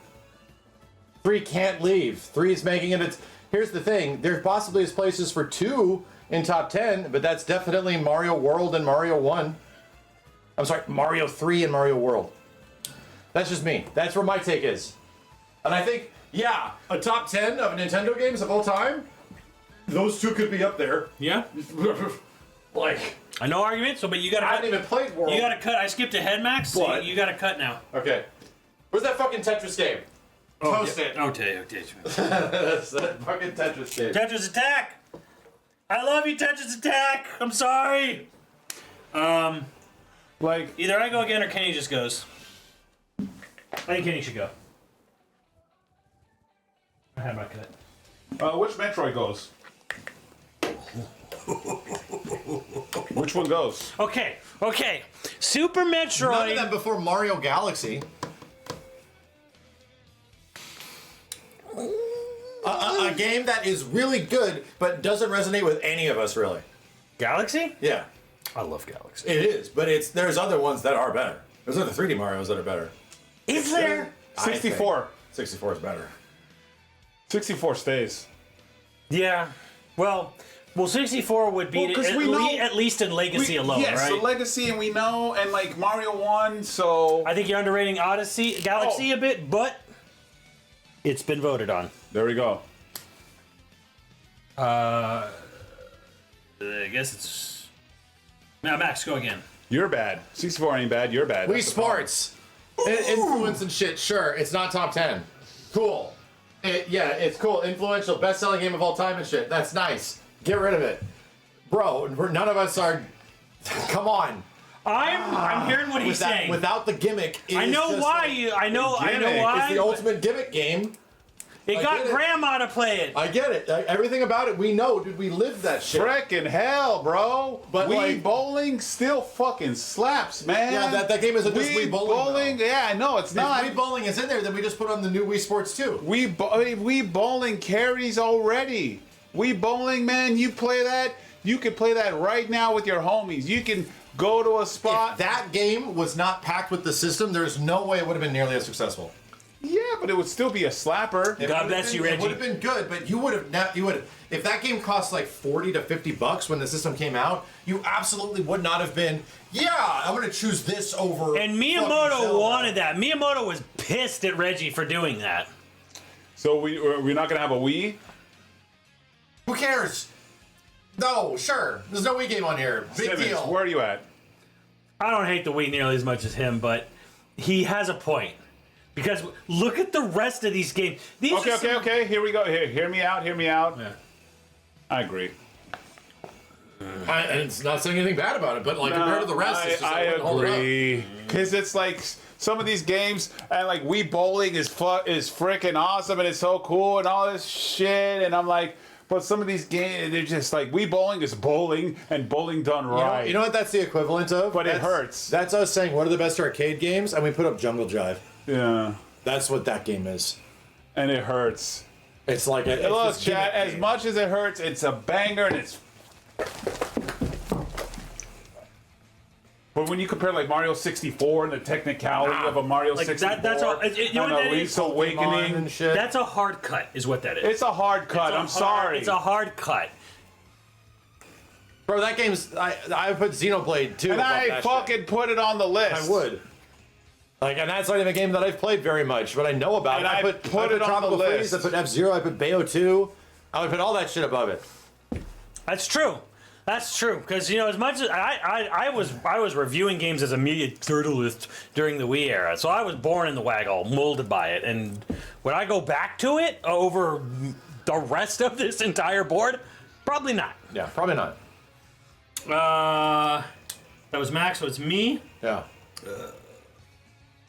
3 can't leave. 3 is making it. Here's the thing. There possibly is places for 2 in top 10, but that's definitely Mario World and Mario 1. I'm sorry, Mario 3 and Mario World. That's just me. That's where my take is. And I think, yeah, a top 10 of Nintendo games of all time, those 2 could be up there. Yeah, Like, no argument. So, but you got I to haven't even played World. you got to cut. I skipped ahead, Max. So What? you got to cut now. Okay. Where's that fucking Tetris game? Toast it. Okay. That's that fucking Tetris game. Tetris Attack. I love you, Tetris Attack. I'm sorry. like, Either I go again or Kenny just goes. I think Kenny should go. I had my cut. which Metroid goes? Which one goes? Okay. Super None of Metroid. them before Mario Galaxy. A game that is really good, but doesn't resonate with any of us, really. Galaxy? Yeah, I love Galaxy. it is, but there's other ones that are better. There's other 3D Marios that are better. Is there? 64. 64 is better. 64 stays. Yeah. Well, 64 would be Well, 'cause we know- at least in Legacy alone, yes, right? the Legacy, and we know, and like Mario 1, so. I think you're underrating Galaxy a bit, but it's been voted on. There we go. I guess it's. Now, Max, go again. You're bad. 64 ain't bad, you're bad. Wii That's the problem. Sports. Influence and shit, sure. It's not top 10. Cool. It's cool. Influential, best-selling game of all time and shit. That's nice. Get rid of it. Bro, none of us are... Come on. I'm hearing what he's saying. Without the gimmick... I know why you. I know why. It's the ultimate gimmick game. It I got get it. Grandma to play it. I get it. Everything about it, we know. Dude, we lived that shit. Frickin' hell, bro. But, Wii like- bowling still fucking slaps, man. Yeah, that game isn't just Wii Bowling, though. Yeah, I know it's not. If Wii Bowling is in there, then we just put on the new Wii Sports 2. Wii bowling carries already. Wii bowling, man, you play that. You can play that right now with your homies. You can go to a spot. If that game was not packed with the system, there's no way it would have been nearly as successful. Yeah, but it would still be a slapper. God bless you, Reggie. It would have been good, but you would have if that game cost like $40 to $50 when the system came out, you absolutely would not have been. Yeah, I'm gonna choose this over. And fucking Miyamoto Zelda." wanted that. Miyamoto was pissed at Reggie for doing that. So we're not gonna have a Wii. Who cares? No, sure. There's no Wii game on here. Big Simmons, deal. where are you at? I don't hate the Wii nearly as much as him, but he has a point. Because look at the rest of these games. These are some- Okay. Here we go. Hear me out. Yeah. I agree. And it's not saying anything bad about it, but like compared to the rest, it's just I like, hold it up. agree. Because it's like some of these games, and like Wii Bowling is freaking awesome, and it's so cool, and all this shit, and I'm like, but some of these games, they're just like, Wii Bowling is bowling, and bowling done right. You know what that's the equivalent of? But it hurts. That's us saying, what are the best arcade games? And we put up Jungle Jive. Yeah. That's what that game is. And it hurts. It's like a... Hey, look, this chat, gimmick as game. much as it hurts, it's a banger, and it's... But when you compare like Mario 64 and the technicality of a Mario Like 64 that's all. You know and what that Link's is? Awakening, and shit. That's a hard cut, is what that is. it's a hard cut. I'm sorry. It's a hard cut. Bro, that game's... I put Xenoblade 2 and above I that fucking shit. put it on the list. I would. Like, and that's not even a game that I've played very much, but I know about And it. I put put it on Tropical the Freeze, list. I put F-Zero, I put Bayo 2. I would put all that shit above it. That's true. That's true. Because as much as I was reviewing games as a media journalist during the Wii era, so I was born in the waggle, molded by it. And would I go back to it over the rest of this entire board? Probably not. Yeah, probably not. That was Max. So it's me. Yeah.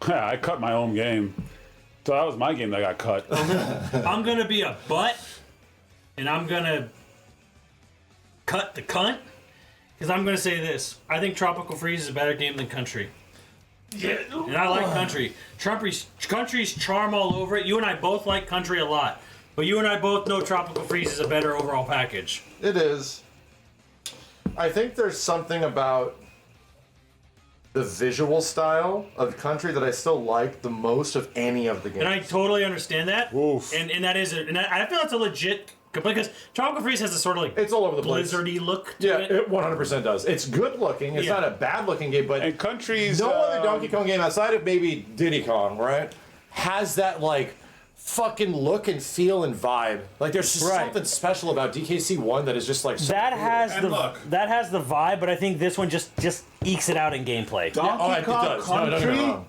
Yeah, I cut my own game. So that was my game that got cut. I'm gonna be a butt, and I'm gonna cut the cunt, because I'm gonna say this. I think Tropical Freeze is a better game than Country. Yeah. And I like Country. Country's charm all over it. You and I both like Country a lot, but you and I both know Tropical Freeze is a better overall package. It is. I think there's something about the visual style of Country that I still like the most of any of the games. And I totally understand that. Oof. And that is I feel it's a legit complaint, because Tropical Freeze has a sort of like It's all over the place. blizzardy look to Yeah, it. it 100% does. It's good looking. It's Yeah. not a bad looking game, but And Country's no other Donkey Kong game outside of maybe Diddy Kong, right, has that like fucking look and feel and vibe. Like there's just Right. something special about DKC 1 that is just like so That cool. has And look. that has the vibe, but I think this one just ekes it out in gameplay. Donkey Oh, it Kong does. No, don't get me Country wrong.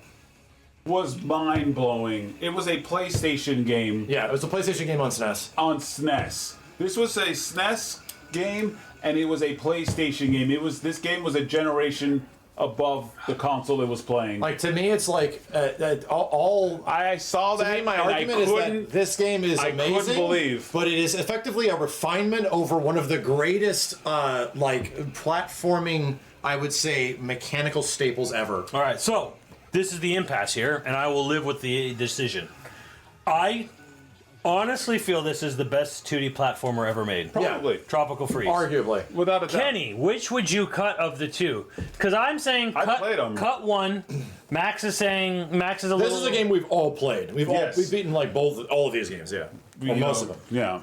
was mind blowing. It was a PlayStation game Yeah, it was a PlayStation game on SNES. on SNES. This was a SNES game, and it was a PlayStation game. This game was a generation above the console it was playing. Like to me, it's like all I saw to that. me, my and argument I is couldn't. that this game is I couldn't amazing, believe. but it is effectively a refinement over one of the greatest, like platforming, I would say, mechanical staples ever. All right, so this is the impasse here, and I will live with the decision. I honestly feel this is the best 2D platformer ever made. Probably. Tropical Freeze. Arguably, Without a doubt. Kenny, which would you cut of the two? Because I'm saying I played 'em. cut one. Max is saying Max is a this little. is a game we've all played. We've Yes. beaten like all of these games, yeah, You or most know, of them. Yeah.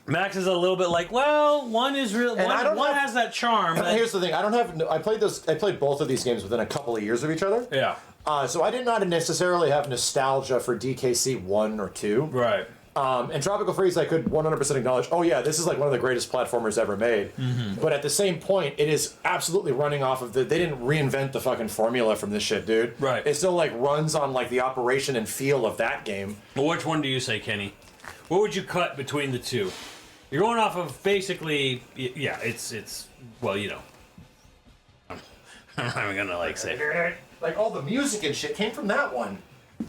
Max is a little bit like, well, one is real. I don't One have- has that charm. that- Here's the thing: I played both of these games within a couple of years of each other. yeah. So I did not necessarily have nostalgia for DKC 1 or 2. Right. And Tropical Freeze, I could 100% acknowledge, oh yeah, this is like one of the greatest platformers ever made. But at the same point, it is absolutely running off of they didn't reinvent the fucking formula from this shit, dude. Right. It still like runs on like the operation and feel of that game. Well, which one do you say, Kenny? What would you cut between the two? You're going off of basically, yeah. It's well, I'm not even gonna like say. Like all the music and shit came from that one.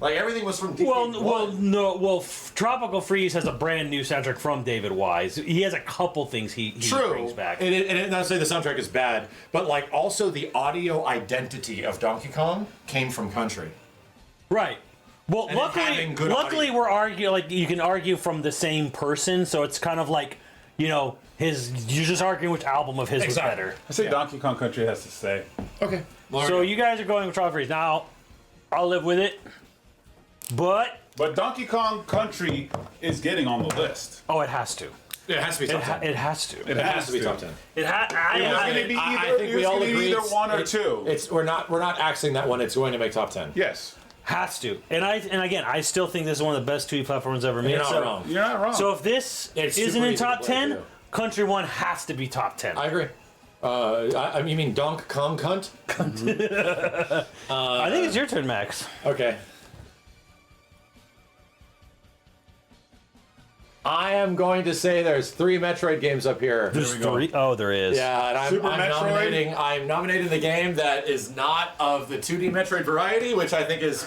Like everything was from DKC 1. Tropical Freeze has a brand new soundtrack from David Wise. He has a couple things he True. brings back. And not to say the soundtrack is bad, but like also the audio identity of Donkey Kong came from Country. Right. Well, And having good luckily audio. we're arguing, like, you can argue from the same person, so it's kind of like, you're just arguing which album of his Exactly. was better. I say Donkey Kong Country has to stay. Okay. So you guys are going with Tropical Freeze. Now, I'll live with it, but But Donkey Kong Country is getting on the list. oh, it has to. It has to be top 10. It has to. It has to be top 10. It has. It was going to be either, it was gonna be either one or two. We're not axing that one. It's going to make top 10. Yes. Has to. And again, I still think this is one of the best 2D platforms ever made. You're not so, wrong. You're not wrong. So if this It's isn't super in easy to top play, 10, too. Country 1 has to be top 10. I agree. You mean Donk Kong Cunt? I think it's your turn, Max. Okay. I am going to say there's 3 Metroid games up here. There's 3. Oh, there is. Yeah, and Super I'm Metroid? nominating the game that is not of the 2D Metroid variety, which I think is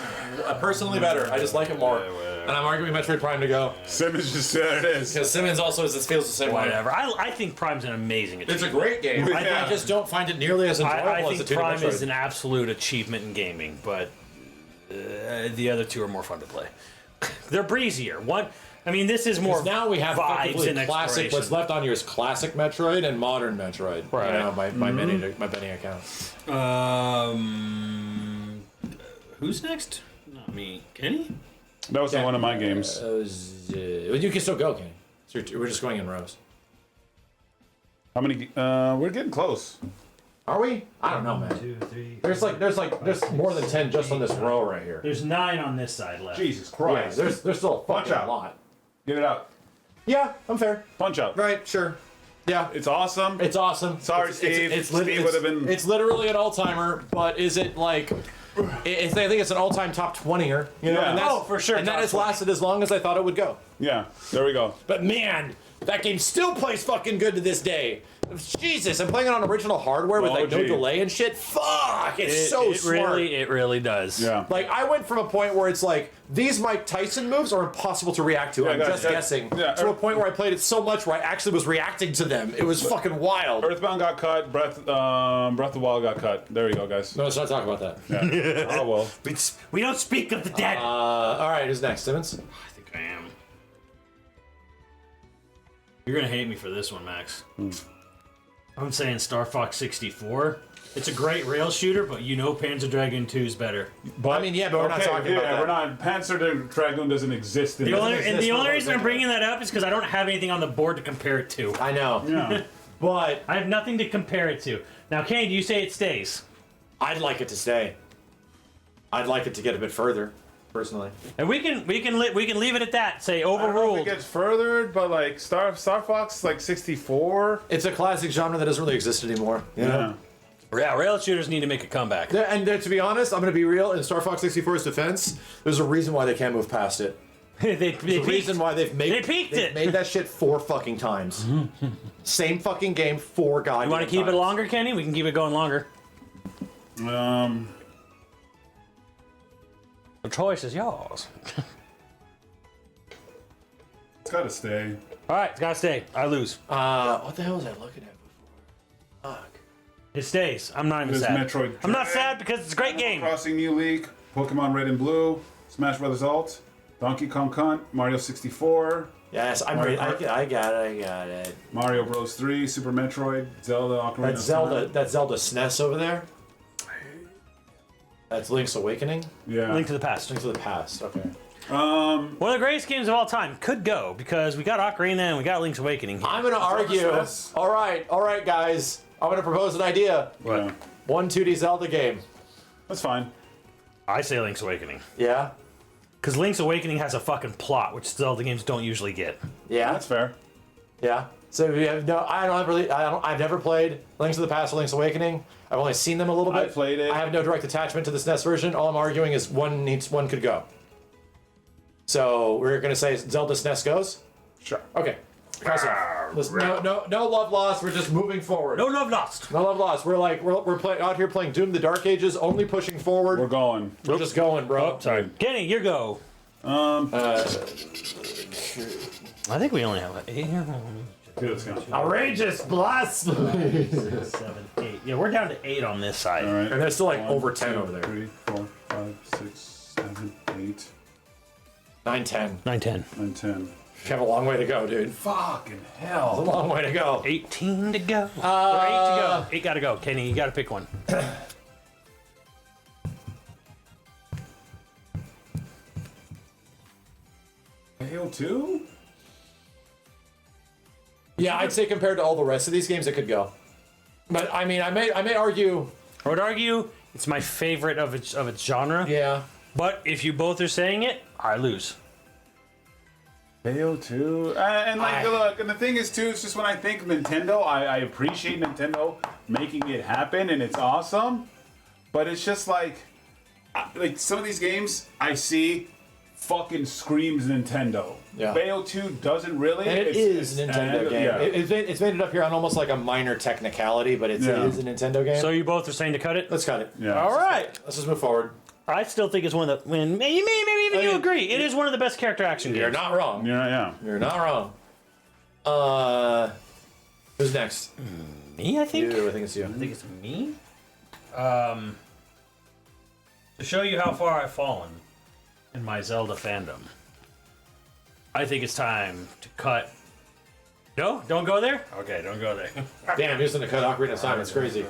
personally better. I just like it more. And I'm arguing Metroid Prime to go. Simmons just said it is. Because Simmons also feels the same way. Whatever. I think Prime's an amazing It's achievement. a great game. Yeah. I just don't find it nearly as enjoyable I as the think 2D Prime Metroid. is an absolute achievement in gaming, but the other 2 are more fun to play. They're breezier. This is more Now we have vibes effectively and classic. exploration. What's left on here is classic Metroid and modern Metroid. Right. You know, by many accounts. Who's next? Not me. Kenny? That was one of my games. You can still go, Kenny. So we're just going in rows. How many? We're getting close. Are we? I don't know, man. 2, 3. There's more than 10 just on this row right here. There's 9 on this side left. Jesus Yeah, Christ. there's still a Punch fucking out. lot. Get it out. Yeah, I'm fair. Punch out. Right, sure. Yeah, It's awesome. it's awesome. Sorry, Steve. Steve would have been. It's literally an all-timer, but is it like? I think it's an all-time top 20er. You know, Yeah. and that's, Oh, for sure, And that top has 20. lasted as long as I thought it would go. Yeah. There we go. But man, that game still plays fucking good to this day. Jesus, I'm playing it on original hardware with like no OG. delay and shit. Fuck, it's so smart. It really does. Yeah. Like I went from a point where it's like these Mike Tyson moves are impossible to react to. I'm guys, just guessing. yeah, to a point where I played it so much where I actually was reacting to them. It was fucking wild. Earthbound got cut. Breath of the Wild got cut. There you go, guys. No, let's not talk about that. Yeah. Oh well. We don't speak of the dead. All right, who's next, Simmons? I think I am. You're gonna hate me for this one, Max. I'm saying Star Fox 64. It's a great rail shooter, but you know Panzer Dragoon 2 is better. I mean, yeah, but we're not talking about that. We're not. Panzer Dragoon doesn't exist in The only, this. and the only reason I'm bringing that up is because I don't have anything on the board to compare it to. I know, Yeah. but I have nothing to compare it to. Now, Kane, you say it stays. I'd like it to stay. I'd like it to get a bit further, personally. And we can leave it at that. Say I don't know if overruled. it gets furthered, but like Star Fox like 64. It's a classic genre that doesn't really exist anymore. You know? Yeah. Yeah, rail shooters need to make a comeback. And to be honest, I'm going to be real. In Star Fox 64's defense, there's a reason why they can't move past it. they There's a peaked. reason why they've made peaked they've it. made that shit 4 fucking times. Same fucking game 4 goddamn You want to keep it times. longer, Kenny? We can keep it going longer. The choice is yours. It's gotta stay. All right, it's gotta stay. I lose. What the hell was I looking at before? Fuck. It stays. I'm not even There's sad. Metroid I'm not Dread, sad because it's a great game. Crossing New League, Pokemon Red and Blue, Smash Bros. Ult, Donkey Kong Country, Mario 64, Yes, I got it. Mario Bros. 3, Super Metroid, Zelda Ocarina That's of Zelda. Time. That's Zelda SNES over there. That's Link's Awakening. Yeah. Link to the Past. Link to the Past. Okay. One of the greatest games of all time. Could go because we got Ocarina and we got Link's Awakening. I'm gonna argue. SNES. All right, guys. I'm gonna propose an idea. Yeah. One 2D Zelda game. That's fine. I say Link's Awakening Yeah. because Link's Awakening has a fucking plot, which Zelda games don't usually get. Yeah. That's fair. Yeah. So we have I've never played Links to the Past or Link's Awakening. I've only seen them a little bit. I played it. I have no direct attachment to the SNES version. All I'm arguing is one could go. So we're gonna say Zelda SNES goes. Sure. Okay. No love lost. We're just moving forward. No love lost. No love lost. We're out here playing Doom: The Dark Ages, only pushing forward. We're going. We're just going, bro. Sorry, Kenny, your go. I think we only have 8 here. Dude, let's go. Outrageous blasphemy. 7, 8. Yeah, we're down to 8 on this side. All right. And there's still like 1, over 10 2, over there. 3, 4, 5, 6, 7, 8, 9, 10. 9, 10. 9, 10. You have a long way to go, dude. Fucking A hell. long way to go. 18 to go. Or 8 to go. 8 gotta go. Kenny, you gotta pick one. Halo 2? Yeah, I'd say compared to all the rest of these games, it could go. But I mean, I may argue. I would argue it's my favorite of its genre. Yeah. But if you both are saying it, I lose. Halo 2? And like, look, and the thing is, too, it's just when I think Nintendo, I appreciate Nintendo making it happen, and it's awesome. But it's just like some of these games I see fucking screams Nintendo. Yeah. Bayo 2 doesn't really. And it is a Nintendo game. Yeah. It's made it up here on almost like a minor technicality, but it is a Nintendo game. So you both are saying to cut it? Let's cut it. Yeah. All right. Let's just move forward. I still think it's one of the. Maybe even you agree. It is one of the best character action games. You're not wrong. Yeah. You're not wrong. Who's next? Me, I think. You. I think it's you. I think it's me. To show you how far I've fallen in my Zelda fandom, I think it's time to cut. No, don't go there. Okay, don't go there. Damn, you're just gonna cut Ocarina of Time. It's crazy.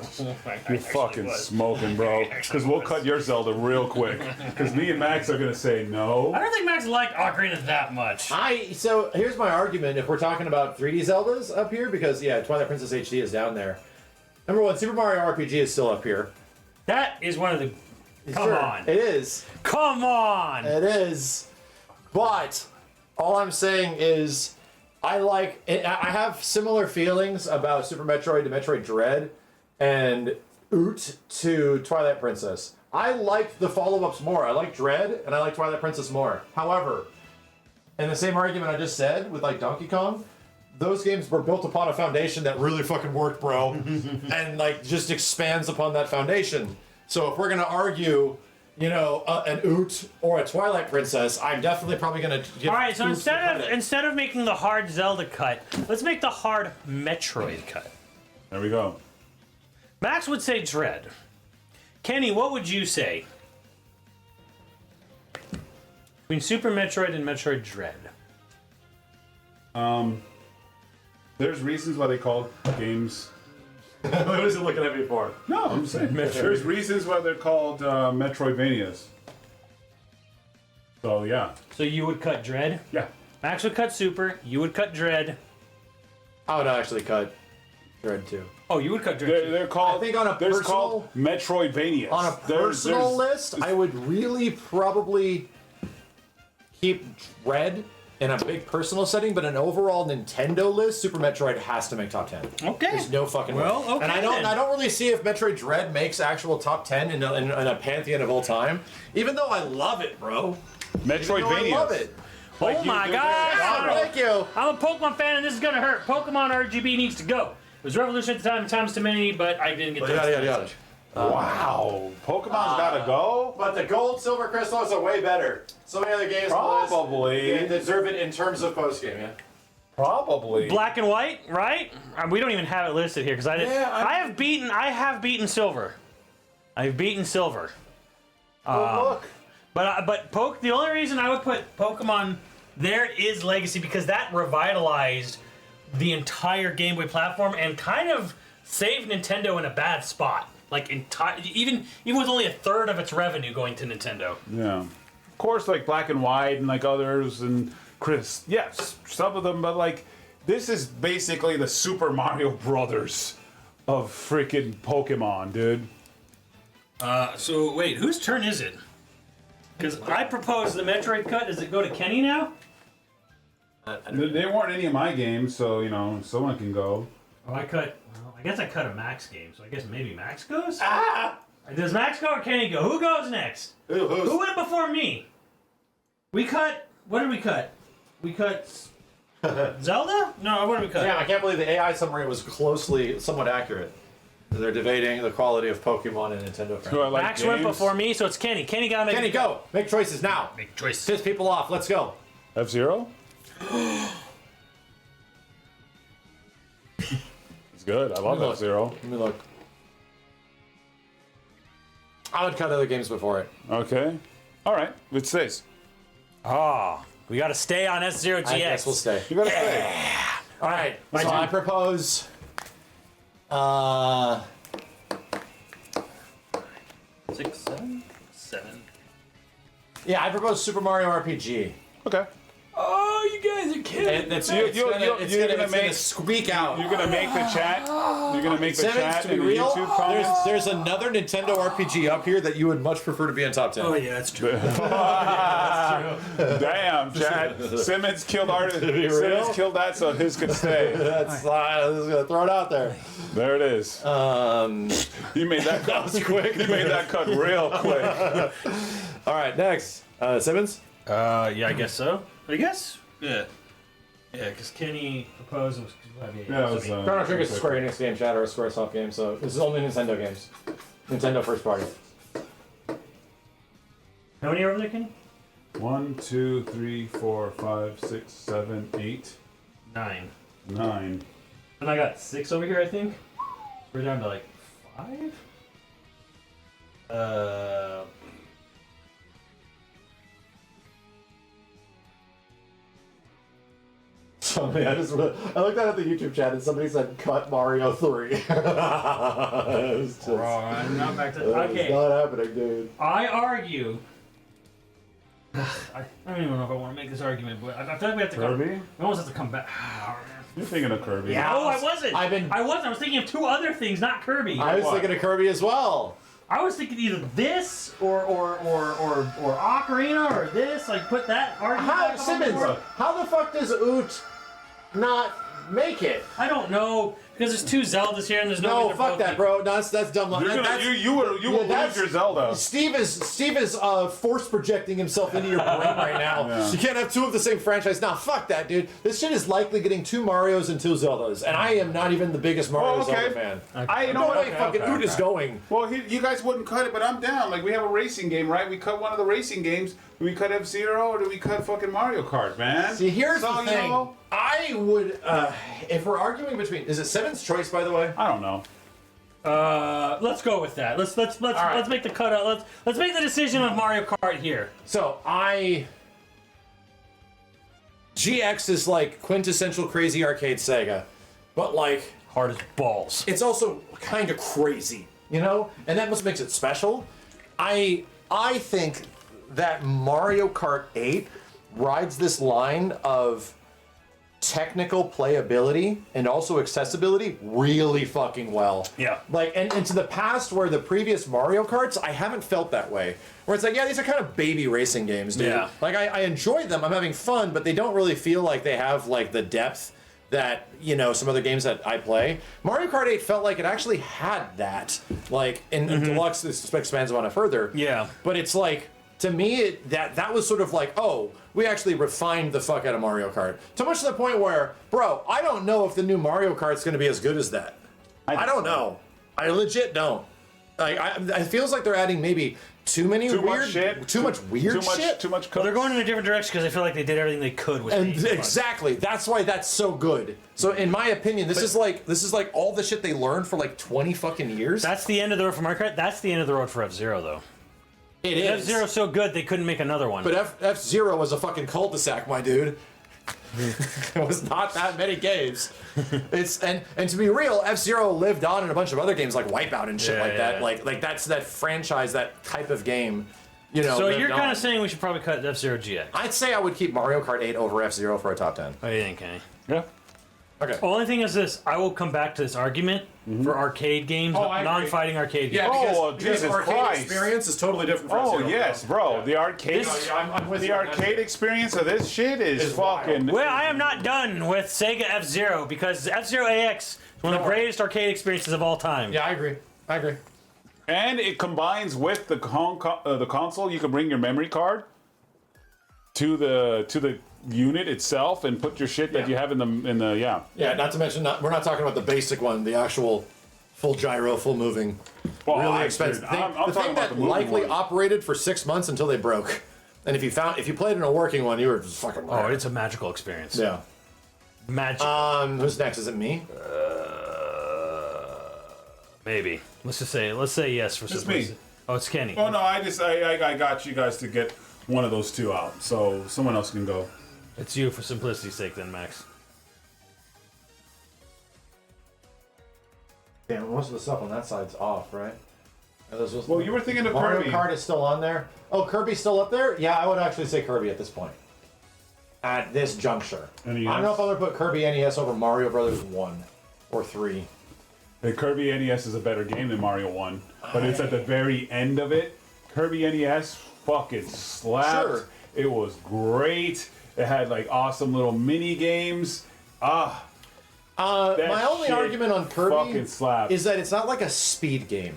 You're fucking smoking, bro. Because we'll cut your Zelda real quick. Because me and Max are gonna say no. I don't think Max liked Ocarina that much. So here's my argument. If we're talking about 3D Zeldas up here, because yeah, Twilight Princess HD is down there. Number one, Super Mario RPG is still up here. That is one of the. Come on. It is. Come on. It is. But all I'm saying is, I have similar feelings about Super Metroid to Metroid Dread and Oot to Twilight Princess. I like the follow-ups more. I like Dread and I like Twilight Princess more. However, in the same argument I just said with like Donkey Kong, those games were built upon a foundation that really fucking worked, bro, and like just expands upon that foundation. So if we're gonna argue, an Oot or a Twilight Princess, I'm definitely probably gonna give. All right, so Oot the credit. instead of making the hard Zelda cut, let's make the hard Metroid cut. There we go. Max would say Dread. Kenny, what would you say? Between Super Metroid and Metroid Dread. There's reasons why they called games. What was he looking at me for? No, I'm saying there's reasons why they're called Metroidvanias. So yeah. So you would cut Dread? Yeah. Max would cut Super. You would cut Dread. I would actually cut Dread too. Oh, you would cut Dread. They're called. I think on a they're personal- called Metroidvanias. On a personal list, I would really probably keep Dread in a big personal setting, but an overall Nintendo list, Super Metroid has to make top 10. Okay. There's no fucking way. Well, okay And I then. don't really see if Metroid Dread makes actual top 10 in a pantheon of all time, even though I love it, bro. Metroidvanias. I love it. Oh my god! Thank you. I'm a Pokemon fan and this is gonna hurt. Pokemon RGB needs to go. It was revolution at the time, times too many, but I didn't get to Wow. Pokemon's gotta go. But the gold, silver, crystals are way better. So many other games Probably. they deserve it in terms of post game. Yeah. Probably. Black and white, right? We don't even have it listed here because I didn't. Yeah, I have beaten silver. I've beaten silver. Look. But the only reason I would put Pokemon there is Legacy because that revitalized the entire Game Boy platform and kind of saved Nintendo in a bad spot. Like even with only a third of its revenue going to Nintendo. Yeah. Of course, like Black and White and like others and Chris. Yes, some of them, but like this is basically the Super Mario Brothers of freaking Pokemon, dude. So wait, whose turn is it? Because I proposed the Metroid cut. Does it go to Kenny now? They weren't any of my games, so someone can go. Oh, I guess I cut a Max game, so I guess maybe Max goes? Does Max go or Kenny go? Who goes next? Who went before me? We cut... What did we cut? We cut... Zelda? No, what did we cut? Damn, I can't believe the AI summary was somewhat accurate. They're debating the quality of Pokemon and Nintendo. Do I like Max games? went before me, so it's Kenny. Kenny got to make... Kenny, go! Make choices now! Make choices. Piss people off, let's go! F-Zero? It's good. I love Look. F-Zero. Let me look. I would cut other games before it. Okay. All right. It stays. We got to stay on S0 GX. I guess we'll stay. You gotta stay. Alright, so turn. I propose... 6, 7, 7. Yeah, I propose Super Mario RPG. Okay. Oh, you guys are kidding. It's You're gonna gonna make- squeak out. You're gonna make the chat. You're gonna make the Simmons, chat to be in the real, YouTube comments. there's another Nintendo RPG up here that you would much prefer to be in top 10. Oh, yeah, that's true. Damn, Chad. Simmons killed real? Simmons killed that, so his could stay. That's I'm just gonna throw it out there. There it is. You made that cut. was quick. You made that cut real quick. All right, next, Simmons. Yeah, I guess so. I guess. Yeah. Yeah, because Kenny proposed was. Yeah, it was. Chrono Trigger is a Square Enix game, Shadow, or a Squaresoft game, so this is only Nintendo games. Nintendo first party. How many are over there, Kenny? 1, 2, 3, 4, 5, 6, 7, 8, 9. 9. And I got 6 over here, I think. We're down to like 5? Somebody, I looked at the YouTube chat and somebody said cut Mario 3. It was just, I'm not back to. that Okay. is not happening, dude. I argue. I don't even know if I want to make this argument, but I feel like we have to Kirby? We almost have to come back. You're thinking of Kirby. Yeah. No, I wasn't. I wasn't. I was thinking of 2 other things, not Kirby. I was thinking of Kirby as well. I was thinking either this or Ocarina or this. Like put that argument. How, back on the Simmons, board. how the fuck does Oot not make it? I don't know because there's 2 Zeldas here and there's no. No, way fuck they're that, bro. No, that's dumb. You're gonna, That's- you will lose that's- your Zelda. Steve is force projecting himself into your brain right now. Yeah. You can't have 2 of the same franchise. Nah, fuck that, dude. This shit is likely getting 2 Marios and 2 Zeldas, and I am not even the biggest Mario Zelda fan. You know No what? way fucking Oot is going. Well, you guys wouldn't cut it, but I'm down. Like, we have a racing game, right? We cut one of the racing games. Do we cut F-Zero or do we cut fucking Mario Kart, man? See, here's So, the you thing. know, I would, if we're arguing between, is it Simmons' choice, by the way? I don't know. Let's go with that. Let's make the cutout. Let's make the decision of Mario Kart here. So GX is like quintessential crazy arcade Sega, but like Hard as balls. it's also kind of crazy, you know, and that must makes it special. I think that Mario Kart 8 rides this line of technical playability and also accessibility really fucking well. Yeah. Like, and to the past where the previous Mario Karts, I haven't felt that way. Where it's like, yeah, these are kind of baby racing games, dude. Yeah. Like, I enjoy them, I'm having fun, but they don't really feel like they have, like, the depth that, you know, some other games that I play. Mario Kart 8 felt like it actually had that. Like, in Deluxe, this expands on it further. Yeah. But it's like, to me, that was sort of like, oh, we actually refined the fuck out of Mario Kart. To much to the point where, bro, I don't know if the new Mario Kart's gonna be as good as that. I don't know. I legit don't. Like, it feels like they're adding maybe too much weird shit. Too much. Well, they're going in a different direction because I feel like they did everything they could with And these. exactly, that's why that's so good. So, in my opinion, this is like all the shit they learned for like 20 fucking years. That's the end of the road for Mario Kart. That's the end of the road for F-Zero, though. It is. F-Zero's so good they couldn't make another one. But F-Zero was a fucking cul-de-sac, my dude. It was not that many games. And to be real, F-Zero lived on in a bunch of other games like Wipeout and shit like that. Yeah. Like that's that franchise, that type of game. You know. So you're lived kind on. of saying we should probably cut F-Zero GX. I'd say I would keep Mario Kart 8 over F-Zero for a top 10. What do you think, Kenny? Yeah. Okay. Only thing is this: I will come back to this argument for arcade games, Oh, I agree. non-fighting arcade games. Oh, because Jesus arcade Christ. experience is totally different from Oh F-Zero. yes, bro. The arcade, I'm with the you on that. arcade experience of this shit is Is wild. fucking. Well, I am not done with Sega F-Zero because F-Zero AX is one of the greatest arcade experiences of all time. Yeah, I agree. And it combines with the console. You can bring your memory card to the unit itself and put your shit that you have in the yeah. Yeah, not to mention, we're not talking about the basic one, the actual full gyro, full moving, Well, really I- expensive dude, thing. I'm The talking thing about that the moving likely one. operated for 6 months until they broke. And if you played in a working one, you were just fucking. Oh, it's a magical experience. yeah. Magic. Who's next? Is it me? Maybe. Let's say yes for It's simplicity. me. Oh, it's Kenny. Oh no, I got you guys to get one of those 2 out, so someone else can go. It's you for simplicity's sake, then, Max. Damn, most of the stuff on that side's off, right? Well, you were thinking of Mario Kirby. Kart is still on there. Oh, Kirby's still up there? Yeah, I would actually say Kirby at this point. At this juncture. NES? I don't know if I'm gonna put Kirby NES over Mario Brothers 1 or 3. The Kirby NES is a better game than Mario 1, but it's at the very end of it. Kirby NES fucking slapped. Sure. It was great. It had like awesome little mini games. My only shit argument on Kirby fucking slaps. is that it's not like a speed game.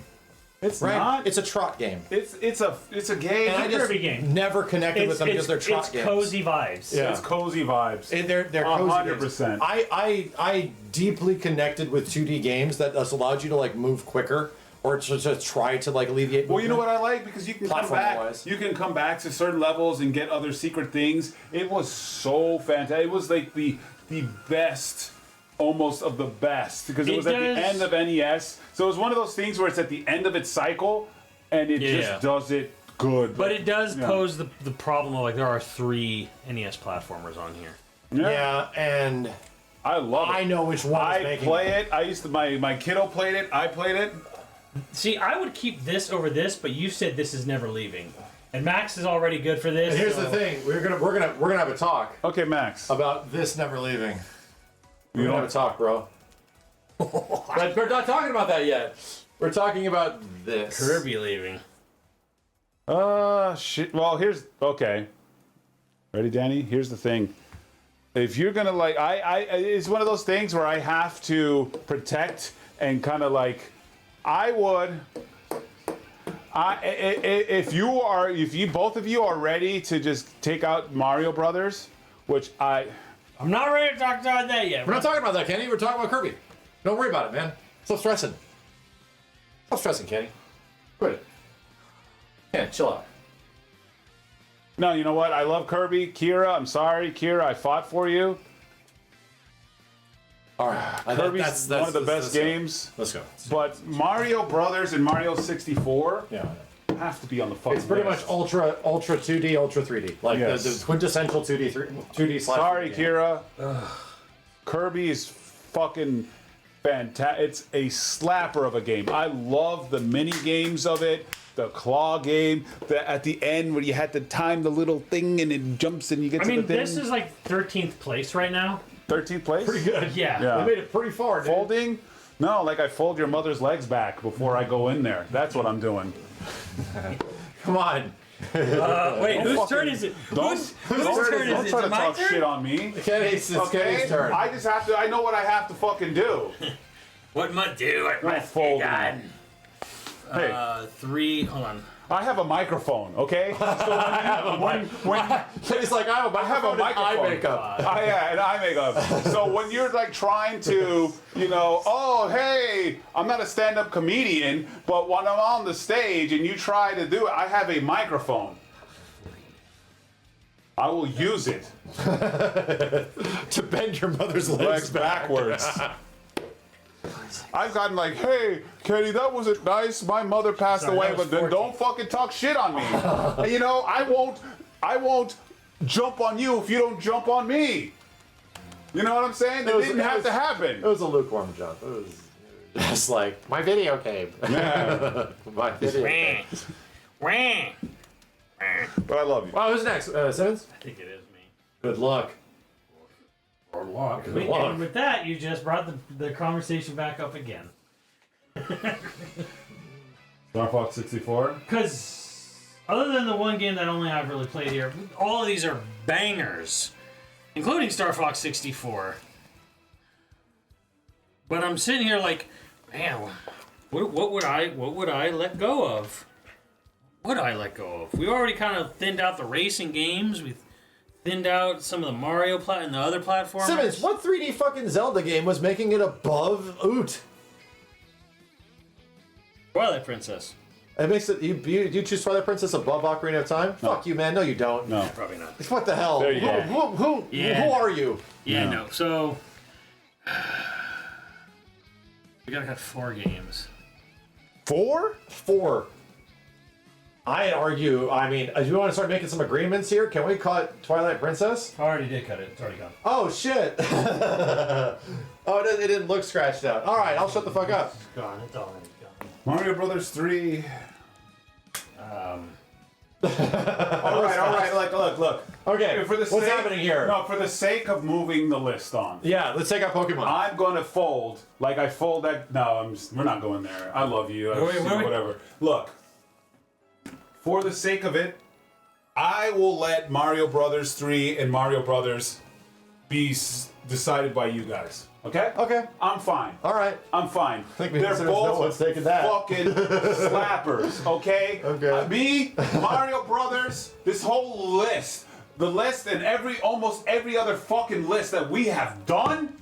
It's right? not. It's a trot game. It's a game. And I just Kirby game. never connected with them because they're trot it's games. cozy vibes. Yeah. It's cozy vibes. They're cozy 100%. games. I deeply connected with 2D games that allowed you to like move quicker or to try to like alleviate. Well, you know what I like, because you can come back. Platform-wise. You can come back to certain levels and get other secret things. It was so fantastic. It was like the best, almost of the best, because it was at the end of NES. So it was one of those things where it's at the end of its cycle, and it just does it good. But it does pose the problem of like there are 3 NES platformers on here. Yeah, and I love it. I know which one. I play it. I used to. My kiddo played it. I played it. See, I would keep this over this, but you said this is never leaving, and Max is already good for this. And here's so- the thing: we're gonna have a talk Okay, Max. about this never leaving. We're gonna have a talk, bro. But we're not talking about that yet. We're talking about this. Kirby leaving. Shit. Well, here's okay. Ready, Danny? Here's the thing. If you're gonna like, it's one of those things where I have to protect and kind of like, if you both of you are ready to just take out Mario Brothers, which I'm not ready to talk about that yet. We're not talking about that, Kenny. We're talking about Kirby. Don't worry about it, man. Stop stressing. Stop stressing, Kenny. Quit it. Yeah, chill out. No, you know what? I love Kirby. Kira, I'm sorry. Kira, I fought for you. All right. Kirby's one of the best games. Let's go. But Mario Brothers and Mario 64 Yeah. have to be on the fucking It's pretty list. much ultra 2D, ultra 3D. Like Yes. the quintessential 2D slash. Sorry, 3D game. Kira. Kirby is fucking fantastic. It's a slapper of a game. I love the mini games of it. The claw game, at the end where you had to time the little thing and it jumps and you get I to mean, the thing. this is like 13th place right now. 13th place? Pretty good. Yeah. We made it pretty far, dude. Folding? No, like I fold your mother's legs back before I go in there. That's what I'm doing. Come on. Wait, whose turn is it? Whose turn is Don't it? Is try it to my talk turn? shit on me. Kenny's turn. I just have to, I know what I have to fucking do. What am I do? What Don't fold me. Hey, 3. Hold on. I have a microphone, okay? So when Kenny's like, I have a microphone. Eye makeup. and eye makeup. So when you're like trying to, oh, hey, I'm not a stand-up comedian, but when I'm on the stage and you try to do it, I have a microphone. I will use it. To bend your mother's Legs backwards. I've gotten like, hey, Kenny, that wasn't nice. My mother passed Sorry, away, that was but then 14. don't fucking talk shit on me. And, I won't jump on you if you don't jump on me. You know what I'm saying? That didn't have to It happen. was a lukewarm jump. It was just like my video game. Yeah. My video game. But I love you. Wow, who's next? Simmons? I think it is me. Good luck. Or luck. Good luck. And with that, you just brought the conversation back up again. Star Fox 64? Because other than the one game that only I've really played here, all of these are bangers, including Star Fox 64. But I'm sitting here like, man, what would I let go of? What would I let go of? We already kind of thinned out the racing games. We thinned out some of the Mario and the other platformers. Simmons, what 3D fucking Zelda game was making it above Oot? Twilight Princess. It makes it. You choose Twilight Princess above Ocarina of Time? Fuck you, man. No, you don't. No. Probably not. What the hell? There you go. Yeah. Who are you? Yeah, No. no. So we got 4 games. 4? 4. I argue. I mean, do you want to start making some agreements here? Can we cut Twilight Princess? I already did cut it. It's already gone. Oh shit! Oh, it didn't look scratched out. All right, I'll shut the fuck up. It's gone. It's already gone. Mario Brothers 3. Um, All right. Look. Okay, For the what's sake- happening here? No, for the sake of moving the list on. Yeah, let's take out Pokemon. I'm going to fold like I fold that. No, we're not going there. I love you. Wait. Whatever. Look, for the sake of it, I will let Mario Brothers 3 and Mario Brothers be decided by you guys. Okay? Okay. I'm fine. All right. I'm fine. think we They're consider no both one's taking that. fucking slappers, okay? Okay. Me, Mario Brothers, this whole list, the list and almost every other fucking list that we have done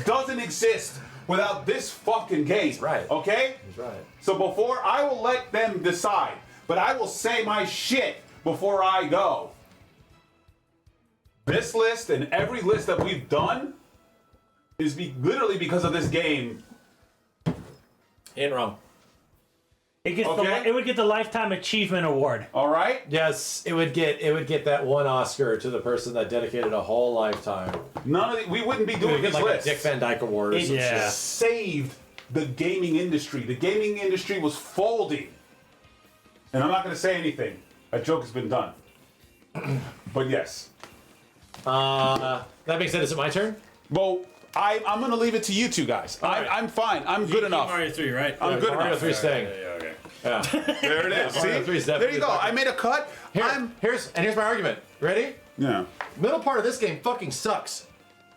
doesn't exist without this fucking game. right. Okay? That's right. So before, I will let them decide, but I will say my shit before I go. This list and every list that we've done is literally because of this game. Ain't wrong. It gets Okay. it would get the Lifetime Achievement Award. All right? Yes, it would get that one Oscar to the person that dedicated a whole lifetime. None of we wouldn't be It doing would get these like lists. a Dick Van Dyke Award or some Yeah. shit. Saved the gaming industry. The gaming industry was folding. And I'm not going to say anything. That joke has been done. But yes. That being said, is it my turn? Well, I'm going to leave it to you two guys. right. I'm fine. I'm good enough. Mario 3, right? I'm good Mario enough. 3 staying. Okay. Yeah. There it is. Mario 3 See? is There definitely you go. the I made a cut. Here's my argument. Ready? Yeah. Middle part of this game fucking sucks,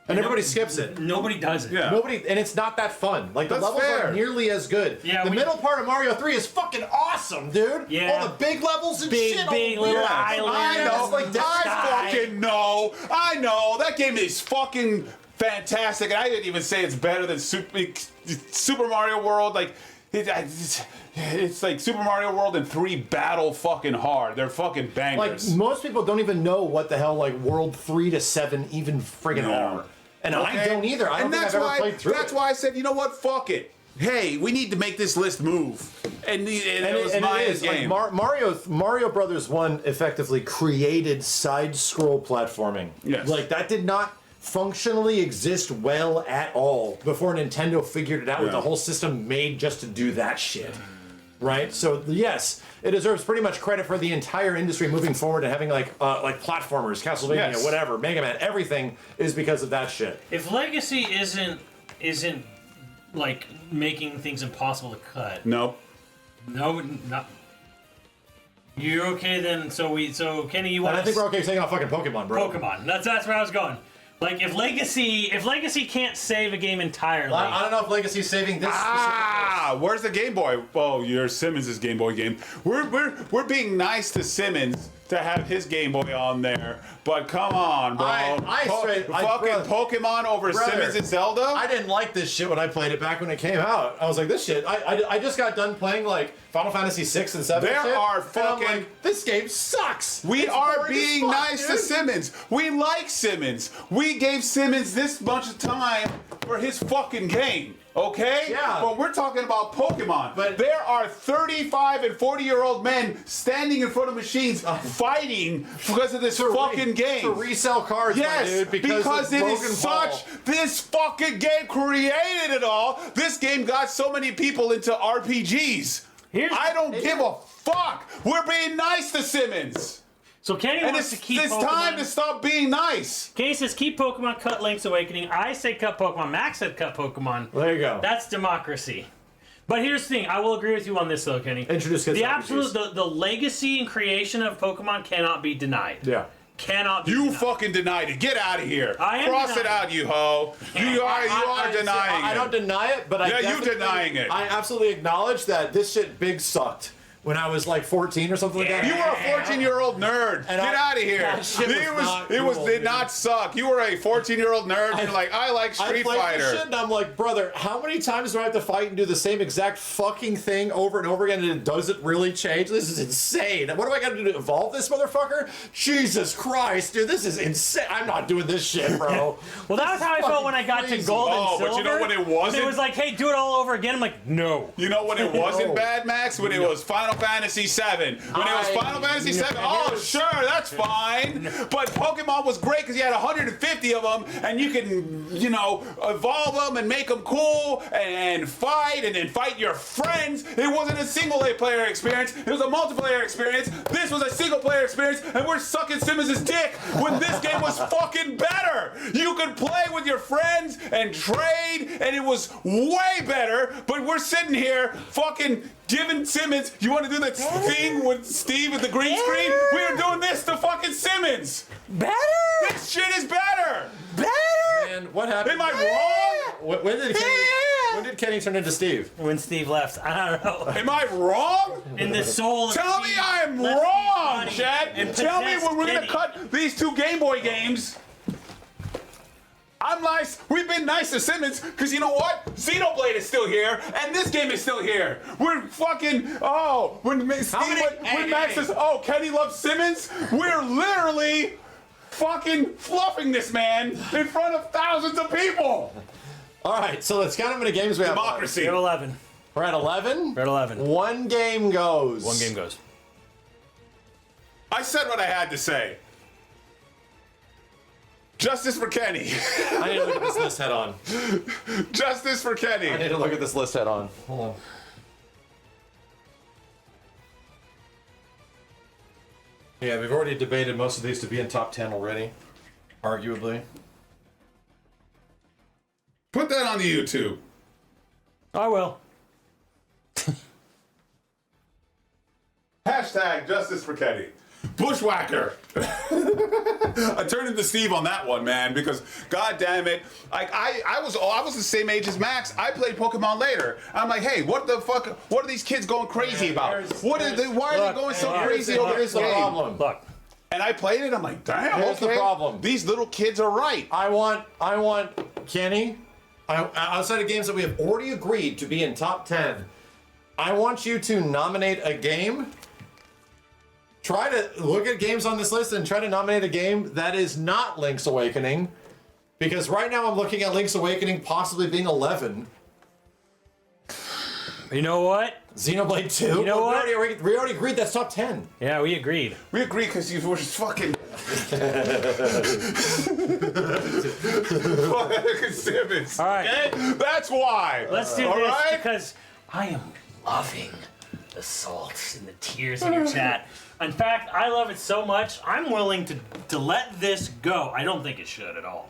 and everybody skips it. Nobody does it. Yeah. Nobody, and it's not that fun. Like the That's levels fair. aren't nearly as good. Yeah, the we- middle part of Mario 3 is fucking awesome, dude. Yeah. All the big levels and Big, shit. all big the little weird- islands. I know. It's like the I sky. fucking know. I know. That game is fucking fantastic. And I didn't even say it's better than Super Mario World. Like, it's like Super Mario World and 3 battle fucking hard. They're fucking Like bangers. most people don't even know what the hell like World 3 to 7 even friggin' Yeah. are, and I Okay? don't either. I don't And think that's I've ever why, played through That's it. why I said, you know what? Fuck it. Hey, we need to make this list move. And it was my game. Like Mario Brothers 1 effectively created side-scroll platforming. Yes. Like that did not functionally exist well at all before Nintendo figured it out with Yeah. the whole system made just to do that shit. Right? So yes, it deserves pretty much credit for the entire industry moving forward and having like platformers, Castlevania, Yes. whatever, Mega Man, everything is because of that shit. If Legacy isn't like making things impossible to cut, Nope. no, not. You're okay then. So Kenny, you want? And I think we're okay saying on fucking Pokemon, bro. Pokemon. That's where I was going. Like if Legacy can't save a game entirely. I don't know if Legacy's saving this. Where's the Game Boy? Oh, your Simmons' Game Boy game. We're being nice to Simmons to have his Game Boy on there, but come on, bro. Fucking Pokemon over Brother, Simmons and Zelda. I didn't like this shit when I played it back when it came out. I was like, this shit. I just got done playing like Final Fantasy 6 and 7. There and shit, are and I'm fucking- like, this game sucks. We It's are boring as being fuck, nice to dude. Simmons. We like Simmons. We gave Simmons this much of time for his fucking game. Okay? Yeah. But we're talking about Pokemon. But- there are 35 and 40-year-old men standing in front of machines fighting because of this fucking game. To resell cards, Yes, my dude, because of it Logan is Paul. such. This fucking game created it all. This game got so many people into RPGs. I don't give a fuck. We're being nice to Simmons. So Kenny And wants it's to keep Pokemon. time to stop being nice. Kenny says keep Pokemon, cut Link's Awakening. I say cut Pokemon. Max said cut Pokemon. There you go. That's democracy. But here's the thing. I will agree with you on this though, Kenny. Introduce kids the to absolute RPGs. the legacy and creation of Pokemon cannot be denied. Yeah. Cannot be You denied. fucking denied it. Get out of here. I am Cross it denying out, you hoe. You are denying I it. don't deny it, but I Yeah, you definitely- denying it. I absolutely acknowledge that this shit big sucked when I was like 14 or something like that. You were a 14-year-old nerd. And Get out of here. that shit was not cool, did dude. not suck. You were a 14-year-old nerd. You're like, I like I Street played this Fighter. shit and I'm like, brother, how many times do I have to fight and do the same exact fucking thing over and over again and it doesn't really change? This is insane. What do I got to do to evolve this motherfucker? Jesus Christ, dude, this is insane. I'm not doing this shit, bro. Well, that was how I felt when I got to crazy. gold and Oh, silver. but you know what it wasn't? It was like, hey, do it all over again. I'm like, no. You know when it wasn't No. bad, Max? When it was Final Fantasy VII. When it was Final Fantasy VII, oh, sure, that's fine. But Pokemon was great because you had 150 of them, and you can, evolve them and make them cool and fight and then fight your friends. It wasn't a single-player experience. It was a multiplayer experience. This was a single-player experience, and we're sucking Simmons' dick when this game was fucking better. You could play with your friends and trade, and it was way better, but we're sitting here fucking giving Simmons, you want to do that thing with Steve with the green screen? We are doing this to fucking Simmons. Better? This shit is better. Better? And what happened? Am I wrong? When did Kenny turn into Steve? When Steve left. I don't know. Am I wrong? In the soul of Tell me Steve I'm left wrong, Steve's body Chad. and Tell me possessed when we're Kenny. gonna cut these 2 Game Boy games. I'm nice. We've been nice to Simmons because you know what? Xenoblade is still here, and this game is still here. We're fucking when Max says, "Oh, Kenny loves Simmons," we're literally fucking fluffing this man in front of thousands of people. All right, so let's count how many games we have. Democracy. We're at 11. We're at 11. We're at 11. One game goes. One game goes. I said what I had to say. Justice for Kenny. I need to look at this list head on. Justice for Kenny. I need to look at this list head on. Hold on. Yeah, we've already debated most of these to be in top 10 already, arguably. Put that on the YouTube. I will. Hashtag Justice for Kenny. Bushwhacker. I turned into Steve on that one, man, because god damn it, like I was the same age as Max. I played Pokemon later. I'm like, hey, what the fuck? What are these kids going crazy about? Why are they going so crazy over this the game? problem. Look. And I played it. I'm like, damn. Here's the problem. These little kids are right. I want Kenny. Outside of games that we have already agreed to be in top 10, I want you to nominate a game. Try to look at games on this list and try to nominate a game that is not Link's Awakening. Because right now I'm looking at Link's Awakening possibly being 11. You know what? Xenoblade 2. You know what? We already agreed that's top 10. Yeah, we agreed. We agree because you were just fucking. Fucking Simmons. All right. Okay? That's why. Let's do All this right? because I am loving the salts and the tears in your chat. In fact, I love it so much, I'm willing to let this go. I don't think it should at all.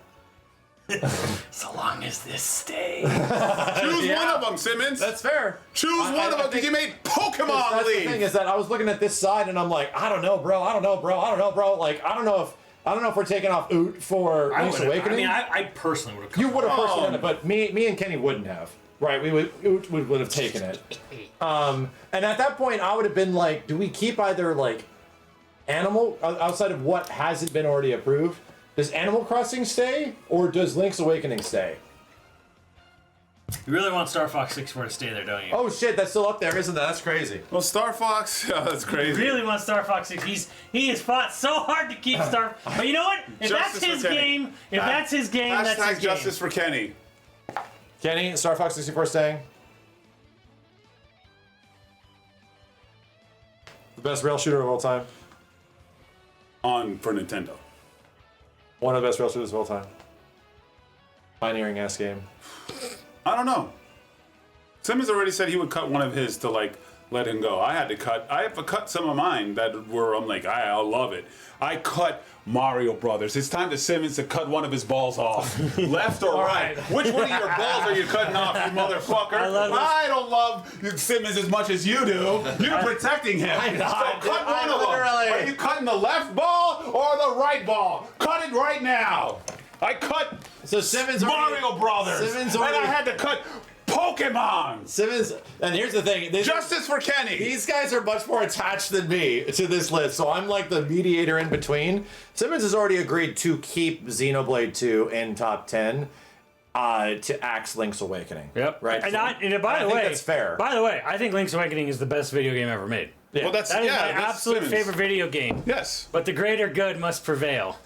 So long as this stays. Choose one of them, Simmons. That's fair. Choose one of them because you made Pokemon That's the League. thing is that I was looking at this side and I'm like, I don't know, bro. Like, I don't know if we're taking off Oot for Link's Awakening. I personally would have. You would have personally done it, but me and Kenny wouldn't have. Right, Oot would have taken it. And at that point, I would have been like, do we keep either like Animal outside of what hasn't been already approved? Does Animal Crossing stay or does Link's Awakening stay? You really want Star Fox 64 to stay there, don't you? Oh shit, that's still up there, isn't that? That's crazy. Well, Star Fox, that's crazy. You really want Star Fox 6? He has fought so hard to keep Star. But you know what? If Justice that's his for Kenny. game, that's his game. That's his Hashtag Justice game. for Kenny. Kenny, Star Fox 64 staying? The best rail shooter of all time. For Nintendo. One of the best rail shooters of all time. Pioneering ass game. I don't know. Simmons already said he would cut one of his to like let him go. I have to cut some of mine that were I'm like I love it. I cut Mario Brothers. It's time to Simmons to cut one of his balls off. Left or right? Which one of your balls are you cutting off, you motherfucker? I don't love Simmons as much as you do. You're protecting him. I'm not, so cut dude. one of them. Are you cutting the left ball or the right ball? Cut it right now. I cut So Simmons Mario Brothers. Simmons and I already- had to cut Pokemon. Simmons, and here's the thing. Justice for Kenny. These guys are much more attached than me to this list, so I'm like the mediator in between. Simmons has already agreed to keep Xenoblade 2 in top 10 to axe Link's Awakening. Yep. Right. And by the I way, think that's fair. By the way, I think Link's Awakening is the best video game ever made. Yeah. Well, that's That is my that's absolute Simmons. favorite video game. Yes. But the greater good must prevail.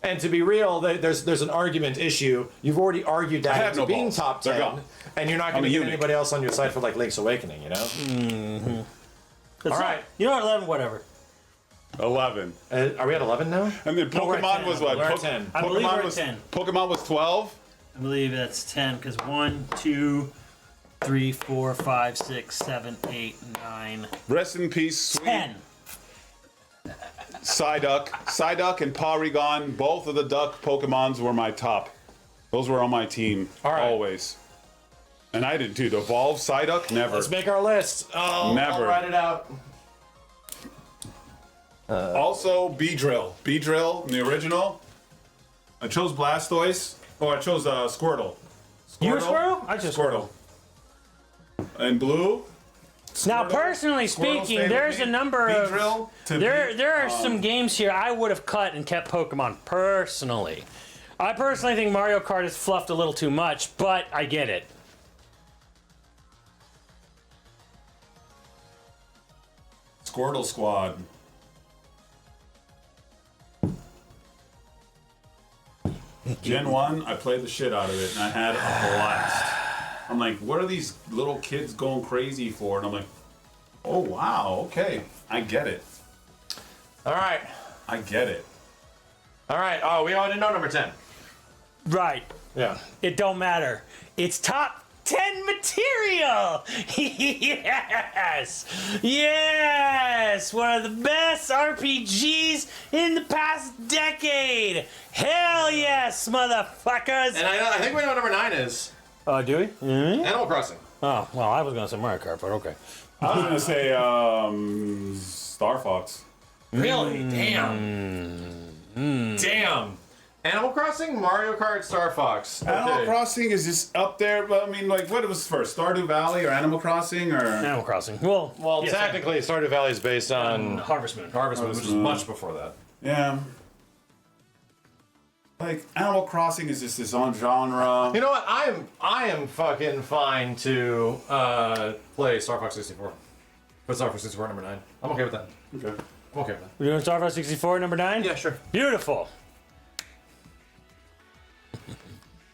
And to be real, there's an argument issue. You've already argued that have into no being balls. top They're 10, gone. and you're not going I'm to a get eunuch. anybody else on your side for like Link's Awakening, you know? All right. You know what, 11, whatever. 11. Are we at 11 now? And then No, we're at Pokemon 10. was what? We're at 10. I believe we're at was 10. Pokemon was 12. I believe that's 10 because 1, 2, 3, 4, 5, 6, 7, 8, 9, Rest in peace, sweet 10. Psyduck and Porygon. Both of the duck Pokemons were my top. Those were on my team right. always. And I did too. Evolve Psyduck, never. Let's make our list. Oh, Never. I'll write it out. Also, Beedrill. Beedrill, the original. I chose Blastoise. Oh, I chose Squirtle. You were Squirtle? I just Squirtle. And blue. Now, Squirtle? personally Squirtle speaking, stayed with there's me. a number Beedrill of to there are some games here I would have cut and kept Pokemon personally. I personally think Mario Kart is fluffed a little too much, but I get it. Squirtle Squad. Gen 1, I played the shit out of it, and I had a blast. I'm like, what are these little kids going crazy for? And I'm like, oh, wow, okay. I get it. All right. I get it. All right. Oh, we already know number 10. Right. Yeah. It don't matter. It's top 10 material. Yes. Yes. One of the best RPGs in the past decade. Hell yes, motherfuckers. And I think we know what number 9 is. Oh, do we? Mm-hmm. Animal Crossing. Oh, well, I was going to say Mario Kart, but okay. I was going to say Star Fox. Really? Damn. Damn. Animal Crossing, Mario Kart, Star Fox. Okay. Animal Crossing is just up there, but I mean, like, what was first? Stardew Valley or Animal Crossing or? Animal Crossing. Well, yes, technically, Stardew Valley is based on Harvest Moon. Harvest Moon, which is much before that. Yeah. Like, Animal Crossing is just this own genre. You know what? I am fucking fine to play Star Fox 64. Put Star Fox 64 number 9. I'm okay with that. Okay. I'm okay with that. We're doing Star Fox 64, number 9? Yeah, sure. Beautiful.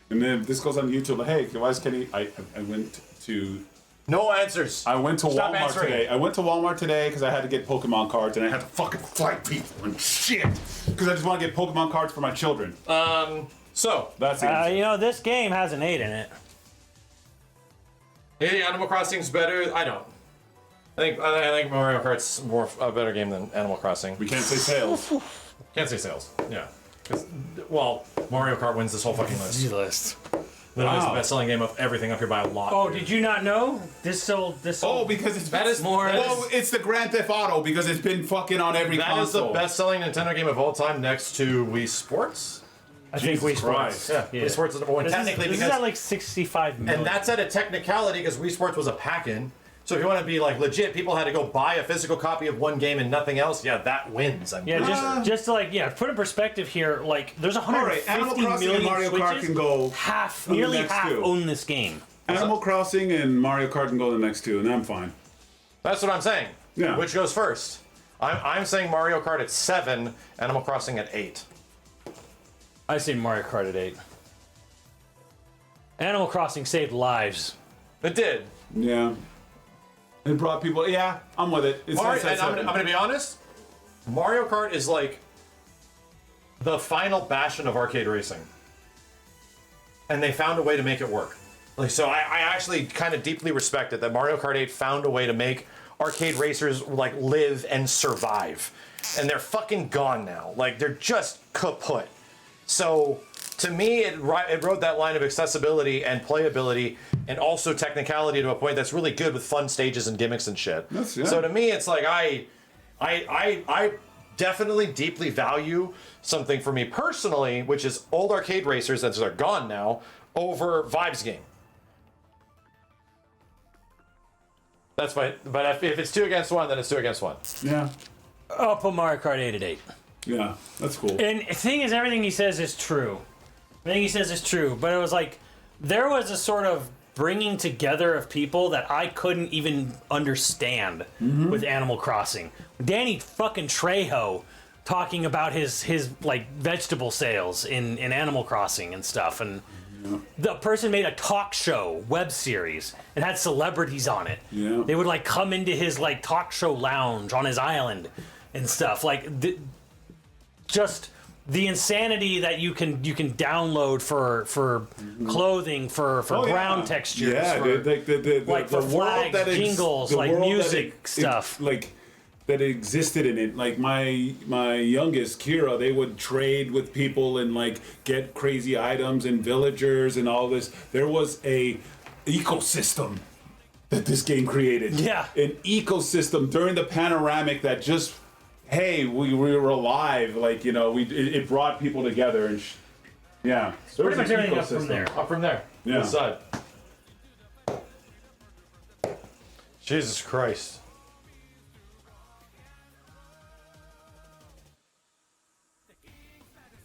And then this goes on YouTube. Like, hey, why is Kenny? I went to No answers. I went to Stop Walmart answering. today. I went to Walmart today because I had to get Pokemon cards and I had to fucking fight people and shit because I just want to get Pokemon cards for my children. So, That's it. You know, this game has an 8 in it. hey, Animal Crossing's better. I don't. I think Mario Kart's more a better game than Animal Crossing. We can't say sales. Can't say sales. Yeah. 'Cause, well, Mario Kart wins this whole fucking list. List. Literally, it's the Wow. best-selling game of everything up here by a lot. Oh, dude. did you not know? This sold. Oh, because it's That is more. well, it's the Grand Theft Auto because it's been fucking on every That is the console. best-selling Nintendo game of all time, next to Wii Sports. I think Jesus Wii Sports. Christ. Yeah, Wii Sports is number one. This Technically, is because at like 65 million. and that's at a technicality because Wii Sports was a pack-in. So if you want to be like legit, people had to go buy a physical copy of one game and nothing else. Yeah, that wins. Yeah, just to like put in perspective here, like there's 150 Animal Crossing million and Mario Kart Switches. can go Half, on the nearly next half two. own this game. Animal Crossing and Mario Kart can go the next two, and I'm fine. That's what I'm saying. Yeah. Which goes first? I'm saying Mario Kart at 7, Animal Crossing at 8. I say Mario Kart at 8. Animal Crossing saved lives. It did. Yeah. It brought people. Yeah, I'm with it. It's Mario, nice and I'm going to be honest. Mario Kart is like the final bastion of arcade racing, and they found a way to make it work. Like, so I actually kind of deeply respect it that Mario Kart 8 found a way to make arcade racers like live and survive, and they're fucking gone now. Like they're just kaput. So to me, it rode that line of accessibility and playability, and also technicality to a point that's really good with fun stages and gimmicks and shit. Yeah. So to me, it's like I definitely deeply value something for me personally, which is old arcade racers that are gone now, over Vibes game. That's my. But if it's 2 against 1, then it's 2 against 1. Yeah. I'll put Mario Kart 8 at 8. Yeah, that's cool. And the thing is, everything he says is true. Everything he says is true, but it was like there was a sort of bringing together of people that I couldn't even understand with Animal Crossing. Danny fucking Trejo talking about his like vegetable sales in Animal Crossing and stuff, and the person made a talk show web series and had celebrities on it. Yeah. They would like come into his like talk show lounge on his island and stuff. Like just the insanity that you can download for clothing, for ground textures, Yeah, for, the like for world flags, that jingles, the like world that music stuff. like that existed in it. Like my youngest Kira, they would trade with people and like get crazy items and villagers and all this. There was a ecosystem that this game created. Yeah. An ecosystem during the panoramic that just, hey, we were alive. Like, you know, it brought people together and yeah. There Pretty was much an everything up from ecosystem. there. Up from there. Yeah. This side. Jesus Christ.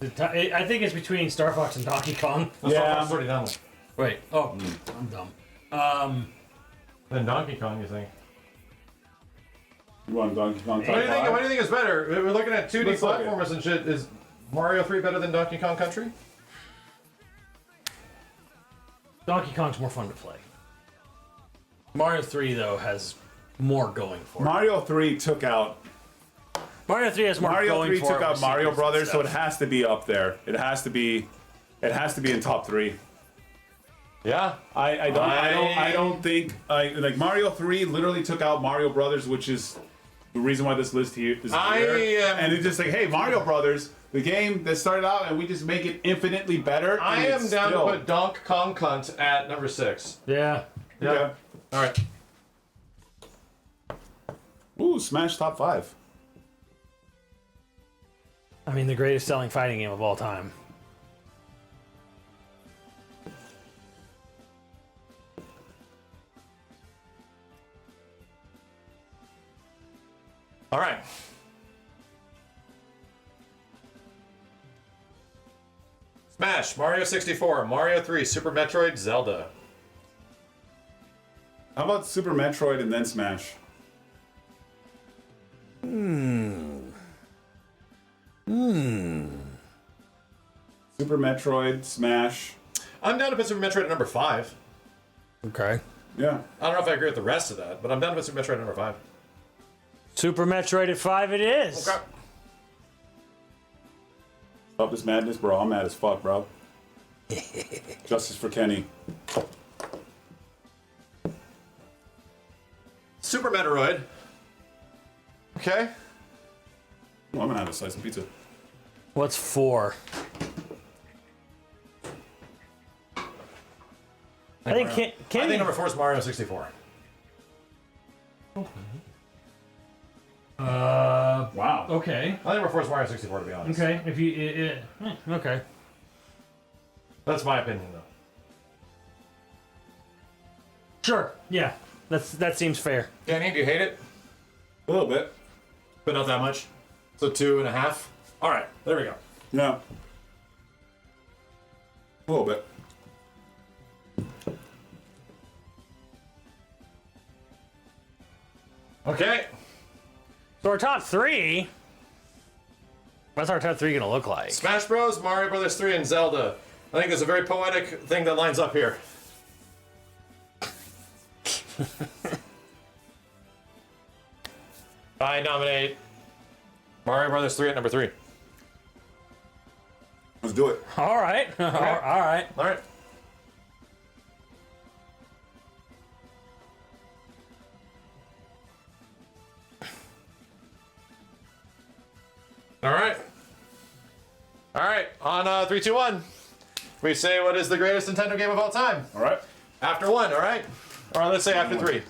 I think it's between Star Fox and Donkey Kong. Yeah. I'm already done. Wait. Oh, I'm dumb. Then Donkey Kong, you think? You want Donkey Kong top What do you think? five? What do you think is better? We're looking at 2D Let's look at it. platformers and shit. Is Mario 3 better than Donkey Kong Country? Donkey Kong's more fun to play. Mario 3 though has more going for it. Mario 3 took out Mario 3 has more Mario going 3 for it. took out with Mario secrets and Brothers, so it stuff. has to be up there. It has to be in top 3. Yeah. I don't think like Mario 3 literally took out Mario Brothers, which is the reason why this list here is here. And it's just like, hey, Mario Brothers, the game that started out, and we just make it infinitely better. I am down to put Donkey Kong Cunt at number 6. Yeah. Yeah. All right. Ooh, Smash top 5. I mean, the greatest selling fighting game of all time. All right. Smash, Mario 64, Mario 3, Super Metroid, Zelda. How about Super Metroid and then Smash? Super Metroid, Smash. I'm down to put Super Metroid at number 5. Okay. Yeah. I don't know if I agree with the rest of that, but I'm down to put Super Metroid at number 5. Super Metroid at 5 it is. Okay. Stop this madness, bro. I'm mad as fuck, bro. Justice for Kenny. Super Metroid. Okay. Oh, I'm gonna have a slice of pizza. What's 4? I think I think number 4 is Mario 64. Wow. Okay. I think number 4 is Mario 64, to be honest. Okay. If you okay. That's my opinion, though. Sure. Yeah. That seems fair. Danny, do you hate it? A little bit. But not that much. So 2.5. All right, there we go. Yeah. A little bit. Okay. So our top 3. What's our top 3 gonna look like? Smash Bros, Mario Brothers 3, and Zelda. I think there's a very poetic thing that lines up here. I nominate Mario Brothers 3 at number 3. Let's do it. All right. All right. All right. All right. All right. On 3, 2, 1. We say what is the greatest Nintendo game of all time. All right. After 1, all right? Or let's say after 3.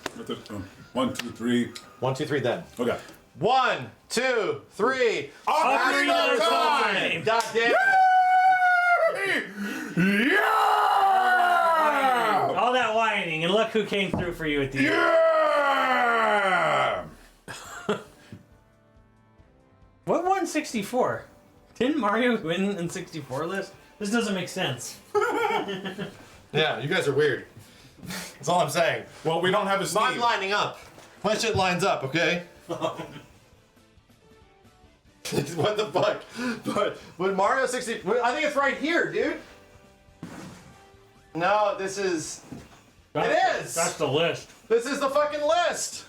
1, 2, 3. 1, 2, 3 then. Okay. 1, 2, 3. Ocarina of Time! God damn it. Yeah! All that whining, and look who came through for you at the end. Yeah! What won 64? Didn't Mario win in 64 list? This doesn't make sense. Yeah, you guys are weird. That's all I'm saying. Well, we don't have a Mine Steve. lining up. My shit lines up, okay? What the fuck? But with Mario 60, I think it's right here, dude. No, this is. It is. That's the list. This is the fucking list.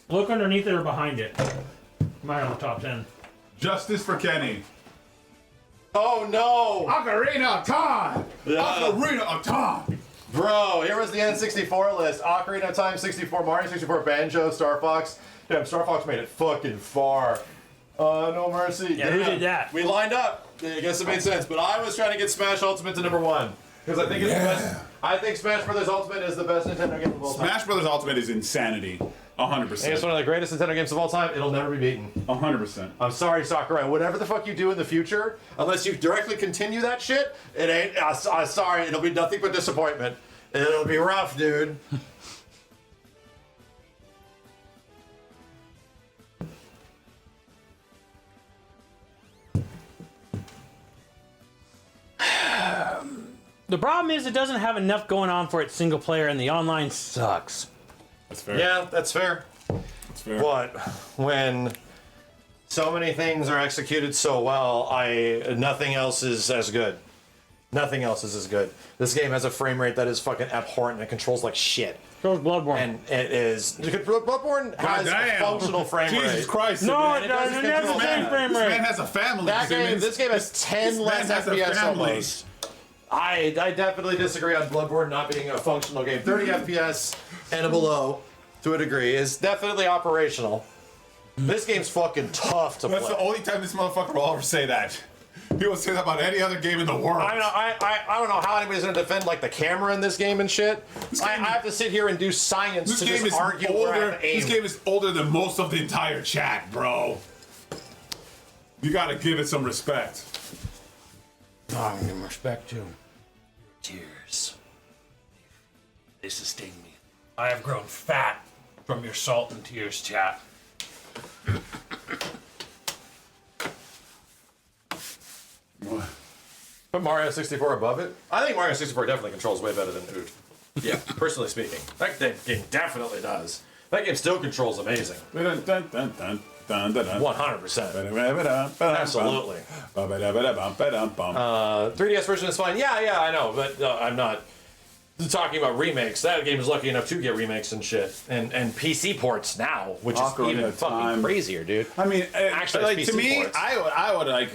Look underneath it or behind it. Mario top 10. Justice for Kenny. Oh no, Ocarina of Time! Yeah. Ocarina of Time! bro! Here was the N64 list: Ocarina of Time 64, Mario 64, Banjo, Star Fox. Damn, Star Fox made it fucking far. No mercy. Yeah, who did that? We lined up. I guess it made sense, but I was trying to get Smash Ultimate to number 1 because I think it's the best. I think Smash Brothers Ultimate is the best Nintendo game of all time. Smash Brothers Ultimate is insanity. And it's one of the greatest Nintendo games of all time. It'll never be beaten. 100%. I'm sorry, Sakurai. Whatever the fuck you do in the future, unless you directly continue that shit, it ain't. I'm sorry. It'll be nothing but disappointment. It'll be rough, dude. The problem is it doesn't have enough going on for its single player, and the online sucks. That's fair. Yeah, that's fair. That's fair. But when so many things are executed so well, nothing else is as good. Nothing else is as good. This game has a frame rate that is fucking abhorrent and it controls like shit. So is Bloodborne. And it is. Bloodborne has a functional frame rate. Jesus Christ. No, man. it doesn't. It has the same frame This man rate. has a family. This game has 10 less has a FPS family. almost. I definitely disagree on Bloodborne not being a functional game. 30 FPS and below, to a degree, is definitely operational. This game's fucking tough to play. That's the only time this motherfucker will ever say that. He will say that about any other game in the world. I don't know how anybody's gonna defend like the camera in this game and shit. I have to sit here and do science This to game just is argue where I older. have to aim. This game is older than most of the entire chat, bro. You gotta give it some respect. I'm giving respect to your tears. They sustain me. I have grown fat from your salt and tears, chat. Put Mario 64 above it. I think Mario 64 definitely controls way better than Oot. Yeah, personally speaking, that game definitely does. That game still controls amazing. 100%. Absolutely. 3DS version is fine. Yeah, I know, but I'm not talking about remakes. That game is lucky enough to get remakes and shit, and PC ports now, which is even fucking crazier, dude. I mean, Actually, like it's to PC me, ports. I would like,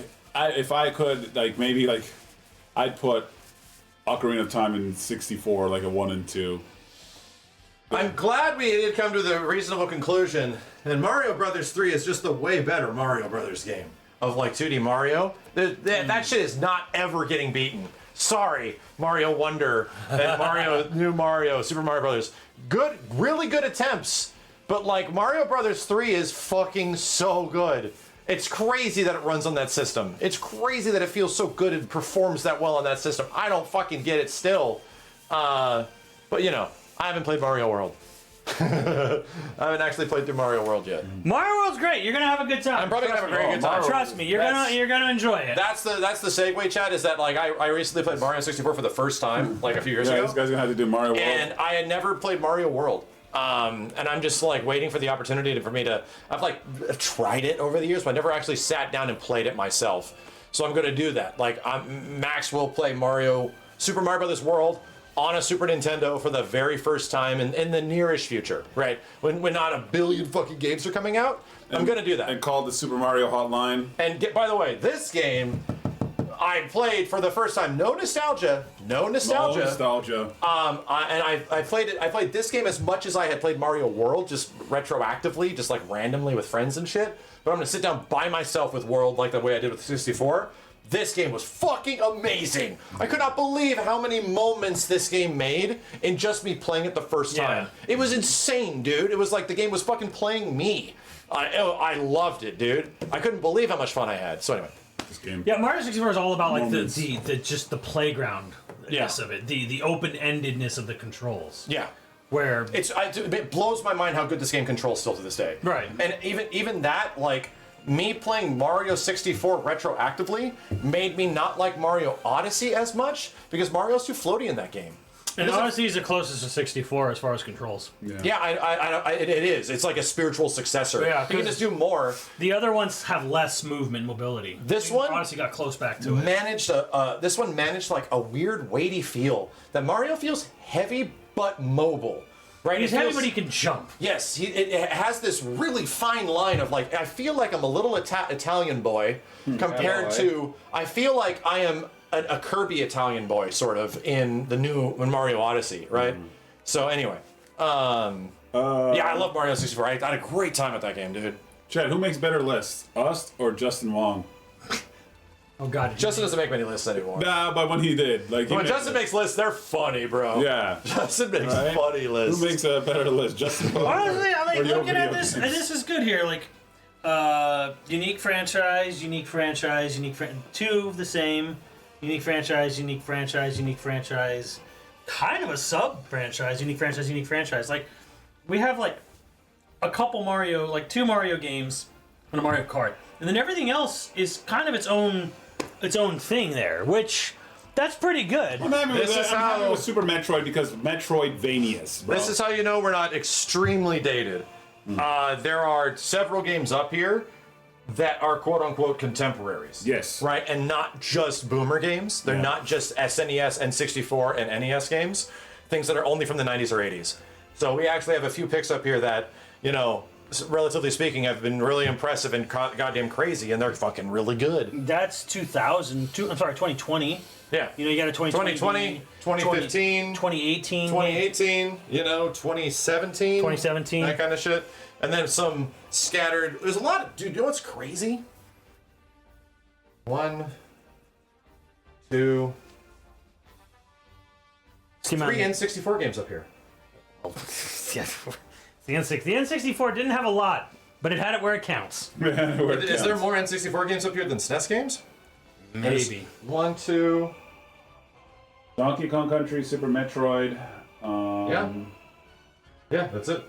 if I could, like maybe like, I'd put Ocarina of Time in 64, like a 1 and 2. I'm glad we did come to the reasonable conclusion, and Mario Brothers 3 is just the way better Mario Brothers game of like 2D Mario. That shit is not ever getting beaten. Sorry, Mario Wonder and New Mario, Super Mario Brothers. Good, really good attempts, but like Mario Brothers 3 is fucking so good. It's crazy that it runs on that system. It's crazy that it feels so good and performs that well on that system. I don't fucking get it still. But you know, I haven't played Mario World. I haven't actually played through Mario World yet. Mario World's great. You're gonna have a good time. I'm probably gonna have a very good time. Trust me, you're gonna enjoy it. That's the segue, Chad. Is that like I recently played Mario 64 for the first time, like a few years ago. This guy's gonna have to do Mario World. And I had never played Mario World. And I'm just like waiting for the opportunity for me to. I've like tried it over the years, but I never actually sat down and played it myself. So I'm gonna do that. Like Max will play Super Mario Brothers World on a Super Nintendo for the very first time in the nearish future, right? When not a billion fucking games are coming out, I'm gonna do that. And called the Super Mario Hotline. And by the way, this game I played for the first time. No nostalgia. No nostalgia. I played it. I played this game as much as I had played Mario World, just retroactively, just like randomly with friends and shit. But I'm gonna sit down by myself with World like the way I did with 64. This game was fucking amazing. I could not believe how many moments this game made in just me playing it the first time. It was insane, dude. It was like the game was fucking playing me. I loved it, dude. I couldn't believe how much fun I had. So anyway. This game. Yeah, Mario 64 is all about like Moments. the just the playground of it, the open-endedness of the controls. Yeah. Where it blows my mind how good this game controls still to this day. Right. And even that, like, me playing Mario 64 retroactively made me not like Mario Odyssey as much because Mario's too floaty in that game. And Odyssey is the closest to 64 as far as controls. Yeah, it is. It's like a spiritual successor. Yeah, you can just do more. The other ones have less movement mobility. This one Odyssey got close back to it. This one managed like a weird weighty feel. That Mario feels heavy but mobile. Right? He's heavy, but he can jump. Yes, it has this really fine line of like, I feel like I'm a little Italian boy compared to, I feel like I am a Kirby Italian boy, sort of, in Mario Odyssey, right? So anyway, yeah, I love Mario 64. I had a great time with that game, dude. Chad, who makes better lists, us or Justin Wong? Oh God, Justin doesn't make many lists anymore. Nah, but when he did, like When Justin makes lists, they're funny, bro. Yeah. Justin makes funny lists. Who makes a better list, Justin Wong? Honestly, I like Or your looking at video this, games. this is good here. Like, unique franchise, unique franchise, two of the same. Unique franchise, unique franchise, unique franchise. Kind of a sub franchise, unique franchise, unique franchise. Like, we have like a couple Mario, like 2 Mario games and a Mario Kart, and then everything else is kind of its own thing there, which. That's pretty good. I'm happy with This that. is I'm happy how- with Super Metroid because Metroidvanias, bro. This is how you know we're not extremely dated. There are several games up here that are quote unquote contemporaries. Yes. Right? And not just boomer games. They're Yeah. not just SNES, N64, and NES games. Things that are only from the 90s or 80s. So we actually have a few picks up here that, you know, relatively speaking, have been really impressive and goddamn crazy, and they're fucking really good. That's 2020. Yeah. You know, you got a 2020, 2015, 2018. 2018, you know, 2017. 2017. That kind of shit. And then some scattered. There's a lot of. Dude, you know what's crazy? 1, 2, 3 N64 games up here. Yeah. The N64 didn't have a lot, but it had it where it counts. Is there more N64 games up here than SNES games? Maybe. 1, 2. Donkey Kong Country, Super Metroid. Yeah, that's it.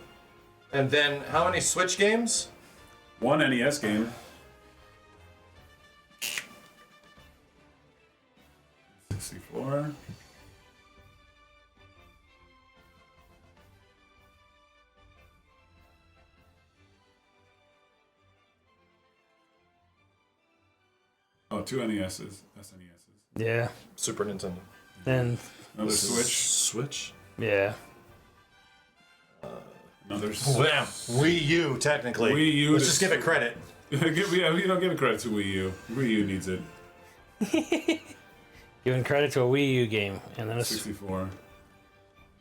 And then how many Switch games? 1 NES game. 64. Oh, 2 NESs, SNESs. Yeah. Super Nintendo. And Another Switch. Switch? yeah. Another Damn. Wii U, technically. Wii U Let's is- just give it credit. You don't give it credit to Wii U. Wii U needs it. Giving credit to a Wii U game, and then a 64.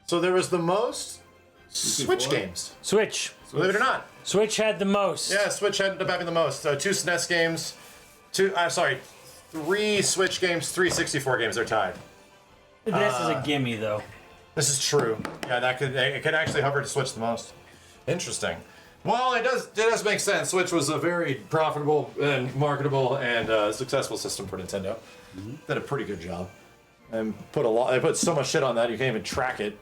So there was the most Switch 64? games. Switch. Believe it or not. Switch had the most. Yeah, Switch ended up having the most. 2 SNES games, 3 Switch games, 3 64 games. They're tied. This is a gimme though. This is true. Yeah, it could actually hover to Switch the most. Interesting. Well, it does make sense. Switch was a very profitable and marketable and successful system for Nintendo. Did a pretty good job. And they put so much shit on that you can't even track it.